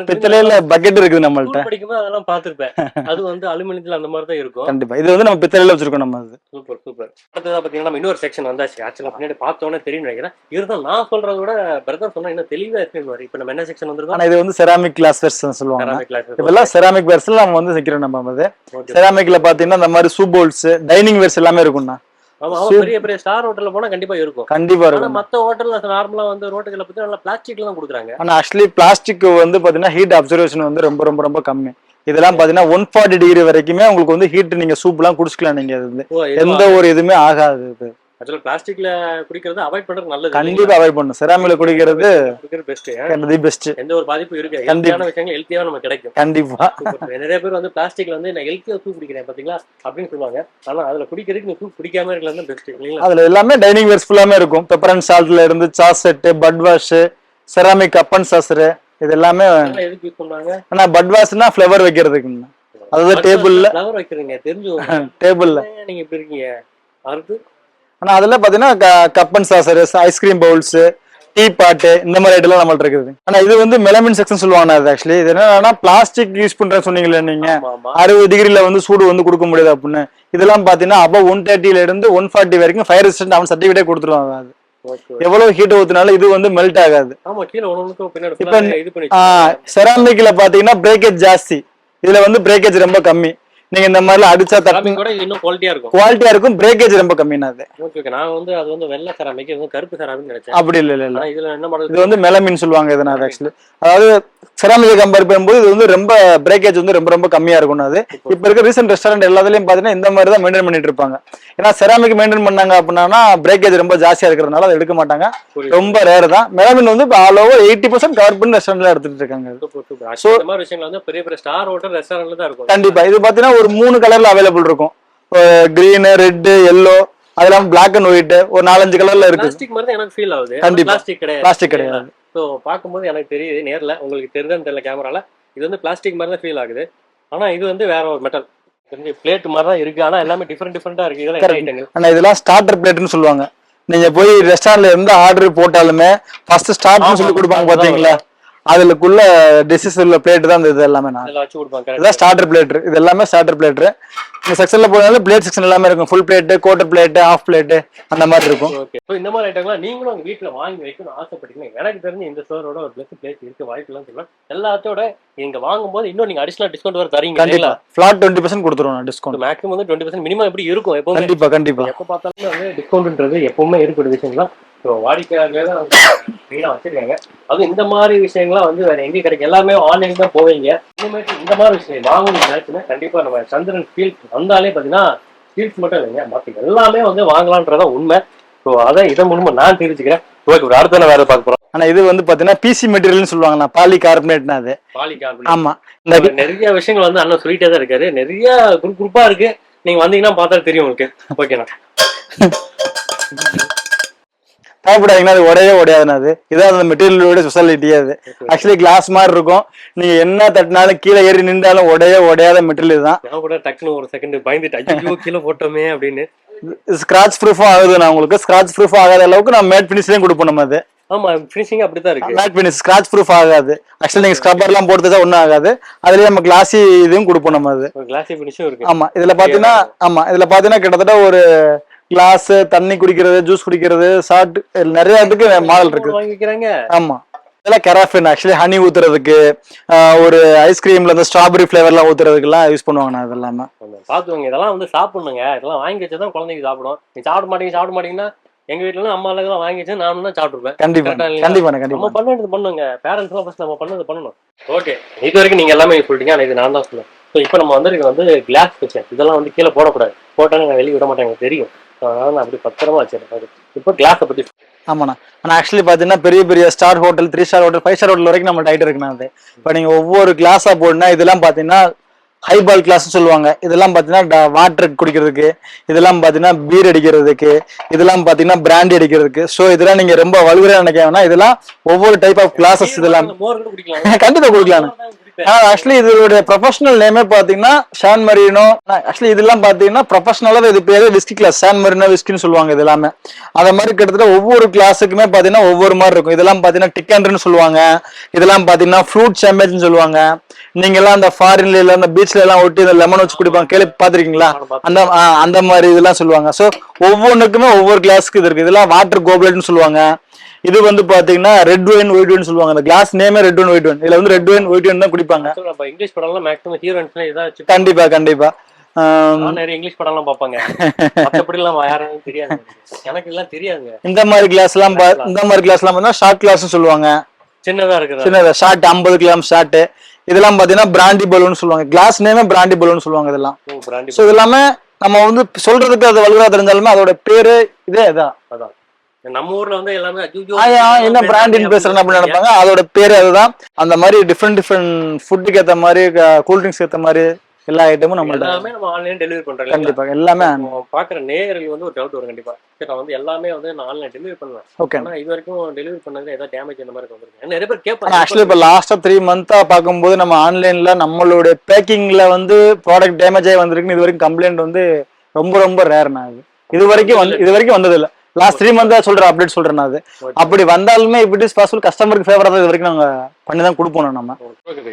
பித்தளையில பக்கெட் இருக்குது நம்மள்ட்ட. படிக்கும்போது அதெல்லாம் பாத்திருப்பேன். அது வந்து அலுமினியத்துல அந்த மாதிரி தான் இருக்கும். கண்டிப்பா. இது வந்து நம்ம பித்தளையில வச்சிருக்கோம் நம்ம. Super super. அடுத்ததா பாத்தீங்கன்னா நம்ம இன்னொரு செக்ஷன் வந்தாச்சு. ஆக்சுவலா பின்னாடி பார்த்தோன்னே தெரியும் நினைக்கிறேன். இருந்தாலும் நான் சொல்றத விட பிரதர் சொன்னா இன்னும் தெளிவா இருக்கு. இப்ப நம்ம என்ன செக்ஷன் வந்திருக்கோம்? ஆனா இது வந்து செராமிக் கிளாஸ் வெர்ஷன் சொல்லுவாங்க. இப்பெல்லாம் செராமிக் வெர்ஷன் நம்ம வந்து வைக்கிறோம். நம்ம செராமிக்ல பாத்தீங்கன்னா இந்த மாதிரி சூப் பவுல்ஸ், டைனிங் வேர்ஸ் எல்லாமே இருக்கும்ண்ணா. பெரிய பெரிய ஸ்டார் ஹோட்டல்ல போனா கண்டிப்பா இருக்கும். கண்டிப்பா இருக்கும். மத்த ஹோட்டல்ல நார்மலா வந்து ரோட்டுல பத்தி நல்லா பிளாஸ்டிக்ல தான் கொடுக்குறாங்க. ஆனா ஆக்சுவலி பிளாஸ்டிக் வந்து பாத்தீங்கன்னா ஹீட் அப்சர்வேஷன் வந்து ரொம்ப ரொம்ப ரொம்ப கம்மி. இதெல்லாம் பாத்தீங்கன்னா 140 டிகிரி வரைக்குமே உங்களுக்கு வந்து ஹீட் நீங்க சூப் எல்லாம் குடிச்சுக்கலாம். நீங்க எந்த ஒரு இதுவுமே ஆகாது. பிளாஸ்டிக்ல குடிக்கிறது அவாய்ட் பண்றது நல்லது. கண்டிப்பா அவாய்ட் பண்ணணும். செராமிக்ல குடிக்கிறது பெஸ்ட். எந்த ஒரு பாதிப்பும் இருக்கு. ஹெல்த்தியான விஷயங்கள் ஹெல்த்தியா நமக்கு கிடைக்கும். கண்டிப்பா. நிறைய பேர் வந்து பிளாஸ்டிக்ல வந்து நான் ஹெல்த்தியா சூப் குடிக்கிறேன் பாத்தீங்களா அப்படின்னு சொல்லுவாங்க. ஆனா அதுல குடிக்கிறதுக்கு நீ சூப் குடிக்காம இருக்கலாம் பெஸ்ட். அதுல எல்லாமே டைனிங் வேர்ஸ் ஃபுல்லாமே இருக்கும். பெப்பர் அண்ட் சால்ட்ல இருந்து sauce set, but wash, ceramic cup and Chaucer, இது எல்லாமே எதுக்கு யூஸ் பண்றாங்க? ஆனா பட் வாஷ்னா ஃப்ளவர் வைக்கிறதுக்கு. அதாவது டேபிள்ல ஃப்ளவர் வைக்கிறீங்க தெரிஞ்சு டேபிள்ல நீங்க இப்ப இருக்கீங்க. அடுத்து ஆனா அதுல பாத்தீங்கன்னா cup and saucer, ice cream bowls, teapot, இந்த மாதிரி ஐட்டம் நம்மள்ட்ட இருக்குது. ஆனா இது வந்து மெலமின் செக்ஷன் சொல்லுவாங்க. அது ஆக்சுவலி இது என்னன்னா பிளாஸ்டிக் யூஸ் பண்றேன்னு சொன்னீங்களே நீங்க, 60 டிகிரில வந்து சூடு வந்து கொடுக்க முடியாது அப்படின்னு. இதெல்லாம் பாத்தீங்கன்னா above 130ல இருந்து 140 வரைக்கும் ஃபயர் ரெசிஸ்டன்ட் அவன் சர்டிபிகேட்டே கொடுத்துருவாங்க. அது எவ்வளவு ஹீட் ஊத்துனாலும் இது வந்து மெல்ட் ஆகாது. இப்ப செராமிக்ல பாத்தீங்கன்னா பிரேக்கேஜ் ஜாஸ்தி, இதுல வந்து பிரேக்கேஜ் ரொம்ப கம்மி. நீங்க இந்த மாதிரி அடிச்சா தப்பி கூட இன்னும் குவாலிட்டியா இருக்கும். பிரேக்கேஜ் ரொம்ப கம்மினா அது. ஓகே நான் வந்து அது வந்து வெள்ளை செராமிக், இது கருப்பு செராமிக் நினைச்சேன். அப்படி இல்ல. இதுல என்ன மாடல்? இது வந்து மெலமின் சொல்லுவாங்க. இதனால ஆக்சுவலி அதாவது செராமிக் கம்பேர் பண்ணும்போது இது வந்து ரொம்ப பிரேக்கேஜ் வந்து ரொம்ப ரொம்ப கம்மியா இருக்கும். அது இப்ப இருக்க ரீசன்ட் ரெஸ்டாரண்ட் எல்லாத்துலயும் பாத்தீங்கன்னா இந்த மாதிரி தான் மெயின்டைன் பண்ணிட்டு இருப்பாங்க. ஏன்னா செராமிக் மெயின்டைன் பண்ணாங்க அப்படின்னா பிரேக்கேஜ் ரொம்ப ஜாஸ்தியா இருக்கிறதுனால அதை எடுக்க மாட்டாங்க. ரொம்ப ரேர் தான். மெலமின் வந்து ஆல் ஓவர் 80% கவர் பண்ணி ரெஸ்டாரண்ட்ல எடுத்துட்டு இருக்காங்க. சோ இந்த மாதிரி விஷயங்கள் வந்து பெரிய பெரிய ஸ்டார் ஹோட்டல் ரெஸ்டாரண்ட்ல தான் இருக்கும். கண்டிப்பா. இது பாத்தீங்கன்னா ஒரு 3 கலர்ல அவைலபிள் இருக்கும். கிரீன், ரெட், எல்லோ, அதெல்லாம் பிளாக் அண்ட் ஒயிட், ஒரு 4-5 கலர்ல இருக்கு. பிளாஸ்டிக் மாதிரி தான் எனக்கு ஃபீல் ஆகுது. பிளாஸ்டிக் கிடையாது. ஸோ பார்க்கும்போது எனக்கு தெரியுது நேரில், உங்களுக்கு தெரியுதுன்னு தெரியல கேமரால, இது வந்து பிளாஸ்டிக் மாதிரி தான் ஃபீல் ஆகுது. ஆனா இது வந்து வேற ஒரு மெட்டல் தெரிஞ்சு பிளேட் மாதிரி தான் இருக்கு. ஆனா எல்லாமே டிஃப்ரெண்டா இருக்கு. இதெல்லாம் ஆனா இதெல்லாம் ஸ்டார்டர் பிளேட்னு சொல்லுவாங்க. நீங்க போய் ரெஸ்டாரண்ட்ல எந்த ஆர்டர் போட்டாலுமே ஃபர்ஸ்ட் ஸ்டார்ட்னு சொல்லி கொடுப்பாங்க பாத்தீங்களா, அதுக்குள்ள டிஷஸ் உள்ள பிளேட் தான் இது எல்லாமே. இதான் ஸ்டார்டர் பிளேட். இது எல்லாமே ஸ்டார்டர் பிளேட். இந்த செக்ஷன்ல போனால பிளேட் செக்ஷன் எல்லாமே இருக்கும். Full plate, quarter plate, half plate, அந்த மாதிரி இருக்கும். ஓகே. சோ இந்த மாதிரி ஐட்டம்லாம் நீங்களும் உங்க வீட்ல வாங்கி வைக்கணும்னு ஆசைப்பட்டீங்க. எனக்கு தெரிஞ்சு இந்த ஸ்டோரோட ஒரு பிளஸ் பிளேட் இருக்கு, வாய்ப்புலாம் சொல்லலாம். எல்லாத்தோட நீங்க வாங்கும்போது இன்னும் நீங்க அடிஷனல் டிஸ்கவுண்ட் வர தரீங்க. கண்டிப்பா ஃபிளாட் 20% கொடுத்துருவோம் டிஸ்கவுண்ட். மேக்ஸிமம் வந்து 20% மினிமம் எப்படி இருக்கும் எப்பவுமே. கண்டிப்பா எப்ப பார்த்தாலும் வந்து டிஸ்கவுண்ட்ன்றது எப்பவுமே இருக்கிற விஷயம் தான். ஸோ வாடிக்கையாளர்களே தான் மெயினாக வச்சிருக்காங்க. அதுவும் இந்த மாதிரி விஷயங்கள்லாம் வந்து வேற எங்கேயும் கிடைக்கும். எல்லாமே ஆன்லைன் தான் போவீங்க. இனிமேட்டு இந்த மாதிரி விஷயம் வாங்கணும் நினைச்சுன்னா கண்டிப்பா நம்ம சந்திரன் ஸ்டீல்ஸ் வந்தாலே பார்த்தீங்கன்னா ஸ்டீல்ஸ் மட்டும் இல்லைங்க, மற்ற எல்லாமே வந்து வாங்கலான்றதான் உண்மை. ஸோ அதான் இதன் மூலமா நான் தெரிஞ்சுக்கிறேன். ஓகே, ஒரு அடுத்த வேற பார்க்க போறோம். ஆனா இது வந்து பாத்தீங்கன்னா பிசி மெட்டீரியல்னு சொல்லுவாங்கண்ணா, பாலி கார்பனேட்னா அது. ஆமா, இந்த நிறைய விஷயங்கள் வந்து அண்ணன் சொல்லிட்டே தான் இருக்காரு. நிறைய குரூப்பா இருக்கு, நீங்க வந்தீங்கன்னா பார்த்தா தெரியும் உங்களுக்கு. ஓகேண்ணா, பயப்படாதீங்கன்னா அது உடையே உடையாதுண்ணா. அது இதான் அந்த மெட்டீரியலோட ஸ்பெஷாலிட்டியே. அது ஆக்சுவலி கிளாஸ் மாதிரி இருக்கும், நீங்க என்ன தட்டினாலும் கீழே ஏறி நின்றாலும் உடையாத மெட்டீரியல் தான். நான் கூட டக்குன்னு ஒரு செகண்ட் பயந்துட்டு ஐயோ கீழே போட்டோமே அப்படின்னு. ஸ்கிராட்ச் ப்ரூஃபும் ஆகுதுண்ணா உங்களுக்கு. ஸ்கிராட்ச் ப்ரூஃப் ஆகாத அளவுக்கு நம்ம மேட் ஃபினிஷ்லயும் கொடுப்போம் நம்ம. அது ஆமா, ஃபினிஷிங் அப்படிதான் இருக்கு. மேட் ஃபினிஷ், ஸ்கிராட்ச் ப்ரூஃப் ஆகாது. ஆக்சுவலி நீங்க ஸ்க்ரப்பர் எல்லாம் போட்டுதா ஒன்றும் ஆகாது. அதுலயே நம்ம கிளாசி இதுவும் கொடுப்போம் நம்ம. அது கிளாசி ஃபினிஷும் இருக்கு. ஆமா, இதுல பாத்தீங்கன்னா கிட்டத்தட்ட ஒரு கிளாஸ் தண்ணி குடிக்கிறது, ஜூஸ் குடிக்கிறது, சாட் நிறைய இதுக்கு மாடல் இருக்கு வாங்கிக்கிறாங்க. ஆமா, இதெல்லாம் கெராஃபின். ஆக்சுவலி ஹனி ஊத்துறதுக்கு, ஒரு ஐஸ்கிரீம்ல இந்த ஸ்ட்ராபெரி ஃபிளேவர்லாம் ஊத்துறதுக்கு எல்லாம் யூஸ் பண்ணுவாங்க. இதெல்லாம் பாத்துவாங்க, இதெல்லாம் வந்து சாப்பிடணுங்க. இதெல்லாம் வாங்கி வச்சதான் குழந்தைங்க சாப்பிடும். நீ சாப்பிட மாட்டீங்கன்னா எங்க வீட்டுல அம்மா எல்லாம் வாங்கி வச்சு நானும் தான் சாப்பிட்டுருப்பேன். கண்டிப்பா நம்ம பண்ணது பண்ணுங்க, பேரண்ட்ஸ் எல்லாம் ஃபர்ஸ்ட் நம்ம பண்ணது பண்ணணும். ஓகே, இது வரைக்கும் நீங்க எல்லாமே சொல்லிட்டீங்க, ஆனா இது நான் தான் சொல்லுவேன். ஸோ இப்போ நம்ம வந்து கிளாஸ் கிச்சன், இதெல்லாம் வந்து கீழே போடக்கூடாது. போட்டாலும் நான் வெளியே விட மாட்டேன், எனக்கு தெரியும். அதனால நான் அப்படி பத்திரமா வச்சிருக்கேன். இப்போ கிளாஸை பத்தி ஆமாண்ணா. ஆனால் ஆக்சுவலி பார்த்தீங்கன்னா பெரிய star hotel, 3 star hotel, 5 star hotel வரைக்கும் நம்ம டைட் இருக்குண்ணா. அது இப்போ நீங்கள் ஒவ்வொரு கிளாஸாக போடணும்னா இதெல்லாம் பார்த்தீங்கன்னா ஹைபால் கிளாஸ் சொல்லுவாங்க. இதெல்லாம் பார்த்தீங்கன்னா வாட்டர் குடிக்கிறதுக்கு, இதெல்லாம் பார்த்தீங்கன்னா பீர் அடிக்கிறதுக்கு, இதெல்லாம் பார்த்தீங்கன்னா பிராண்டி அடிக்கிறதுக்கு. ஸோ இதெல்லாம் நீங்கள் ரொம்ப வலுவரா நினைக்காங்கன்னா இதெல்லாம் ஒவ்வொரு டைப் ஆஃப் கிளாஸஸ் இதெல்லாம் கண்டிப்பாக கொடுக்கலாம். ஆக்சுவலி இதோட ப்ரொஃபஷனல் நேமே பாத்தீங்கன்னா சான் மரீனோ. ஆக்சுவலி இதெல்லாம் பாத்தீங்கன்னா ப்ரொஃபஷனலா இது பேரு விஸ்கி கிளாஸ், சான் மரீனோ விஸ்கின்னு சொல்லுவாங்க. இது எல்லாமே அத மாதிரி கிட்டத்தட்ட ஒவ்வொரு கிளாஸுக்குமே பாத்தீங்கன்னா ஒவ்வொரு மாதிரி இருக்கும். இதெல்லாம் பாத்தீங்கன்னா டிக்கண்டர்னு சொல்லுவாங்க, இதெல்லாம் பாத்தீங்கன்னா ஃப்ரூட் சாம்பேஜ்னு சொல்லுவாங்க. நீங்க எல்லாம் அந்த ஃபாரின்ல இல்ல அந்த பீச்ல எல்லாம் ஒட்டி இந்த லெமன் வச்சு குடிப்பாங்க, கேள்வி பாத்திருக்கீங்களா? அந்த மாதிரி இதெல்லாம் சொல்லுவாங்க. சோ ஒவ்வொன்றுக்குமே ஒவ்வொரு கிளாஸுக்கு இது இருக்கு. இதெல்லாம் வாட்டர் கோப்லெட்னு சொல்லுவாங்க. இது வந்து பாத்தீங்கன்னா ரெட் ஒயின் ஒயிட் ஒயின் சொல்லுவாங்க. அந்த கிளாஸ் நேமே ரெட் ஒயின் ஒயிட் ஒயின். இதுல வந்து ரெட் ஒயின் ஒயிட் ஒயின் தான் குடிப்பாங்க. இங்கிலீஷ் படம்லாம் மேக்ஸிமம் ஹீரோயின்ஸ்லாம் இதாச்சு. கண்டிப்பா நிறைய இங்கிலீஷ் படம்லாம் பாப்பாங்க, மத்தபடிலாம் யாரும் தெரியாது. எனக்கு எல்லாம் தெரியாதுங்க. இந்த மாதிரி கிளாஸ் எல்லாம் பார்த்தா ஷார்ட் கிளாஸ் சொல்லுவாங்க. சின்னதா இருக்கு, சின்னதா ஷார்ட் 50 கிராம் ஷார்ட். இதெல்லாம் பாத்தீங்கன்னா பிராண்டி பலூன் சொல்லுவாங்க. கிளாஸ் நேமே பிராண்டி பலூன் சொல்லுவாங்க. இதெல்லாம் சோ இது எல்லாமே நம்ம வந்து சொல்றதுக்கு அது வல்கரா தெரிஞ்சாலுமே அதோட பேரு இதே இதான். நம்ம ஊர்ல வந்து எல்லாமே என்ன பிராண்டின் பேசுறேன் அப்படின்னு நினைப்பாங்க. அதோட பேரு அதுதான். அந்த மாதிரி டிஃப்ரெண்ட் ஃபுட்டுக்கு ஏத்த மாதிரி, கூல் ட்ரிங்க்ஸ் ஏத்த மாதிரி எல்லா ஐட்டமும் நம்ம ஆன்லைன் டெலிவரி பண்றோம். கண்டிப்பா எல்லாமே பாக்குற நேயர்கள் வந்து ஒரு டவுட் வரும் கண்டிப்பா. நான் வந்து எல்லாமே வந்து நான் ஆன்லைன் டெலிவரி பண்ணுவேன். ஓகே, ஆனா இது வரைக்கும் டெலிவரி பண்ணதுல ஏதாவது டேமேஜ் இந்த மாதிரி வந்திருக்கு? நிறைய பேர் கேட்பாங்க. ஆக்சுவலி இப்ப லாஸ்டா 3 மந்த்தா பாக்கும்போது நம்ம ஆன்லைன்ல நம்மளோட பேக்கிங்ல வந்து ப்ராடக்ட் டேமேஜ் ஆகி வந்திருக்குன்னு இது வரைக்கும் கம்ப்ளைண்ட் வந்து ரொம்ப ரேர்னா. இது வரைக்கும் வந்தது இல்ல. லாஸ்ட் 3 மந்த்தா சொல்ற அப்டேட் சொல்றேன். அது அப்படி வந்தாலுமே இப்படி இஸ் பாசிபிள் கஸ்டமருக்கு ஃபேவரா இது வரைக்கும் நாங்க பண்ணி தான் கொடுப்போம் நம்ம.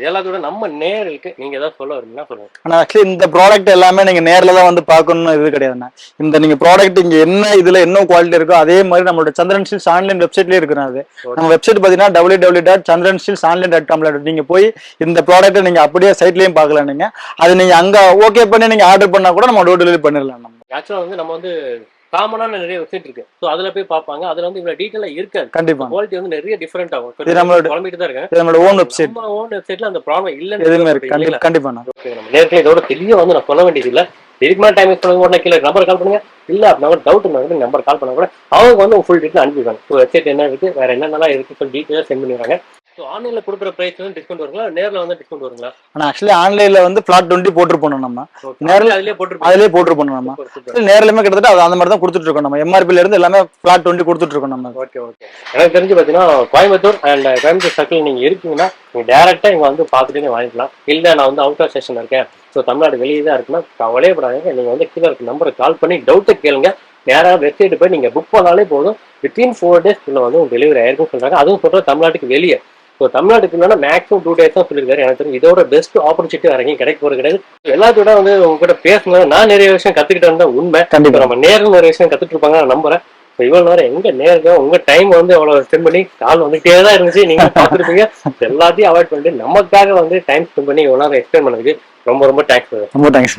எல்லாத்தோட நம்ம நேயர்களுக்கு நீங்க ஏதாவது சொல்ல வரீங்களா சொல்லுங்க. ஆனா ஆக்சுவலி இந்த ப்ராடக்ட் எல்லாமே நீங்க நேர்ல தான் வந்து பார்க்கணும்னு இது கிடையாதுண்ணா. இந்த நீங்க ப்ராடக்ட் இங்க என்ன இதுல என்ன குவாலிட்டி இருக்கோ அதே மாதிரி நம்மளோட சந்திரன் ஸ்டீல்ஸ் ஆன்லைன் வெப்சைட்லயே இருக்கிறது. அது நம்ம வெப்சைட் பாத்தீங்கன்னா www.chandransteelsonline.com. நீங்க போய் இந்த ப்ராடக்ட் நீங்க அப்படியே சைட்லயும் பார்க்கலாம். நீங்க அது நீங்க அங்க ஓகே பண்ணி நீங்க ஆர்டர் பண்ணா கூட நம்ம டோர் டெலிவரி பண்ணிடலாம். நம்ம ஆக்சுவலா வந்து நம்ம வந்து காமனான நிறைய வெப்சைட் இருக்கு. சோ அதுல போய் பாப்பாங்க. அதுல வந்து இவ்வளவு டீடைலா இருக்காது. கண்டிப்பா குவாலிட்டி வந்து நிறைய டிஃபரெண்ட் ஆகும். இது நம்மளோட குழம்பிட்டு தான் இருக்கு. இது நம்மளோட ஓன் வெப்சைட். நம்ம ஓன் வெப்சைட்ல அந்த ப்ராப்ளம் இல்லன்னு எதுவுமே இருக்கு. கண்டிப்பா ஓகே, நம்ம நேர்ல இதோட தெளிவா வந்து நான் சொல்ல வேண்டியது இல்ல. இதுக்கு மேல டைம் பண்ணுங்க, உடனே கீழே நம்பர் கால் பண்ணுங்க. இல்ல அப்படின்னா கூட டவுட் இருந்தாலும் நம்பர் கால் பண்ணா கூட அவங்க வந்து ஃபுல் டீட்டெயில் அனுப்பிடுவாங்க. வெப்சைட் என்ன இருக்கு, வேற என்னென்னலாம் இருக்கு சொல்லி டீட்டெயிலா சென்ட் பண்ணிடுறாங்க. ஸோ ஆன்லைன்ல கொடுக்குற பிரைஸ் வந்து டிஸ்கவுண்ட் வருங்களா, நேரில் வந்து டிஸ்கவுண்ட் வருங்களா? ஆனால் ஆக்சுவலி ஆன்லைன்ல வந்து ஃபிளாட் 20 போட்டுருப்போம். நம்ம நேரில் அதிலே போட்டுருப்போம். நம்ம நேரிலுமே கிட்டத்தட்ட அது அந்த மாதிரி தான் கொடுத்துட்டு இருக்கோம். நம்ம எம்ஆர்பில இருந்து எல்லாமே ஃபிளாட் 20 கொடுத்துட்டு இருக்கோம் நம்ம. ஓகே, எனக்கு தெரிஞ்சு பார்த்தீங்கன்னா கோயம்புத்தூர் அண்ட் கோயம்புத்தூர் சர்க்கிள் நீங்க இருக்கீங்கன்னா நீங்க டேரக்டா இங்க வந்து பார்த்துட்டு வாங்கிக்கலாம். இல்லை நான் வந்து அவுட் ஆஃப் ஸ்டேஷன் இருக்கேன், ஸோ தமிழ்நாடு வெளியே தான் இருக்குன்னா கவலையப்படாதீங்க. நீங்க வந்து கீழே இருக்க நம்பருக்கு கால் பண்ணி டவுட்டை கேளுங்க. நேராக வெப்சைட் போய் நீங்க புக் பண்ணாலே போதும். வித்தின் 4 days வந்து உங்களுக்கு டெலிவரி ஆயிருக்குன்னு சொல்றாங்க. அதுவும் சொல்ற தமிழ்நாட்டுக்கு வெளியே. ஸோ தமிழ்நாட்டுக்கு இல்லைன்னா மேக்ஸிமம் 2 days தான் சொல்லியிருக்காரு. எனக்கு தெரியும் இதோட பெஸ்ட் ஆப்பர்ச்சுனிட்டி வேற எங்கேயும் கிடைக்க போறது கிடையாது. எல்லாத்தோட வந்து உங்ககிட்ட பேசணும், நான் நிறைய விஷயம் கத்துக்கிட்டேன் தான் உண்மை. கண்டிப்பா நம்ம நேரில் நிறைய விஷயம் கத்துட்டு இருப்பாங்க நான் நம்புறேன். ஸோ இவ்வளவு நேரம் எங்க நேரம் உங்க டைம் வந்து அவ்வளவு ஸ்பெண்ட் பண்ணி கால் வந்துட்டே தான் இருந்துச்சு. நீங்க பார்த்துருப்பீங்க. எல்லாத்தையும் அவாய்ட் பண்ணிட்டு நமக்காக வந்து டைம் ஸ்பெண்ட் பண்ணி இவ்வளவு நேரம் எக்ஸ்பிளைன் பண்ணதுக்கு ரொம்ப தேங்க்ஸ். ரொம்ப தேங்க்ஸ்.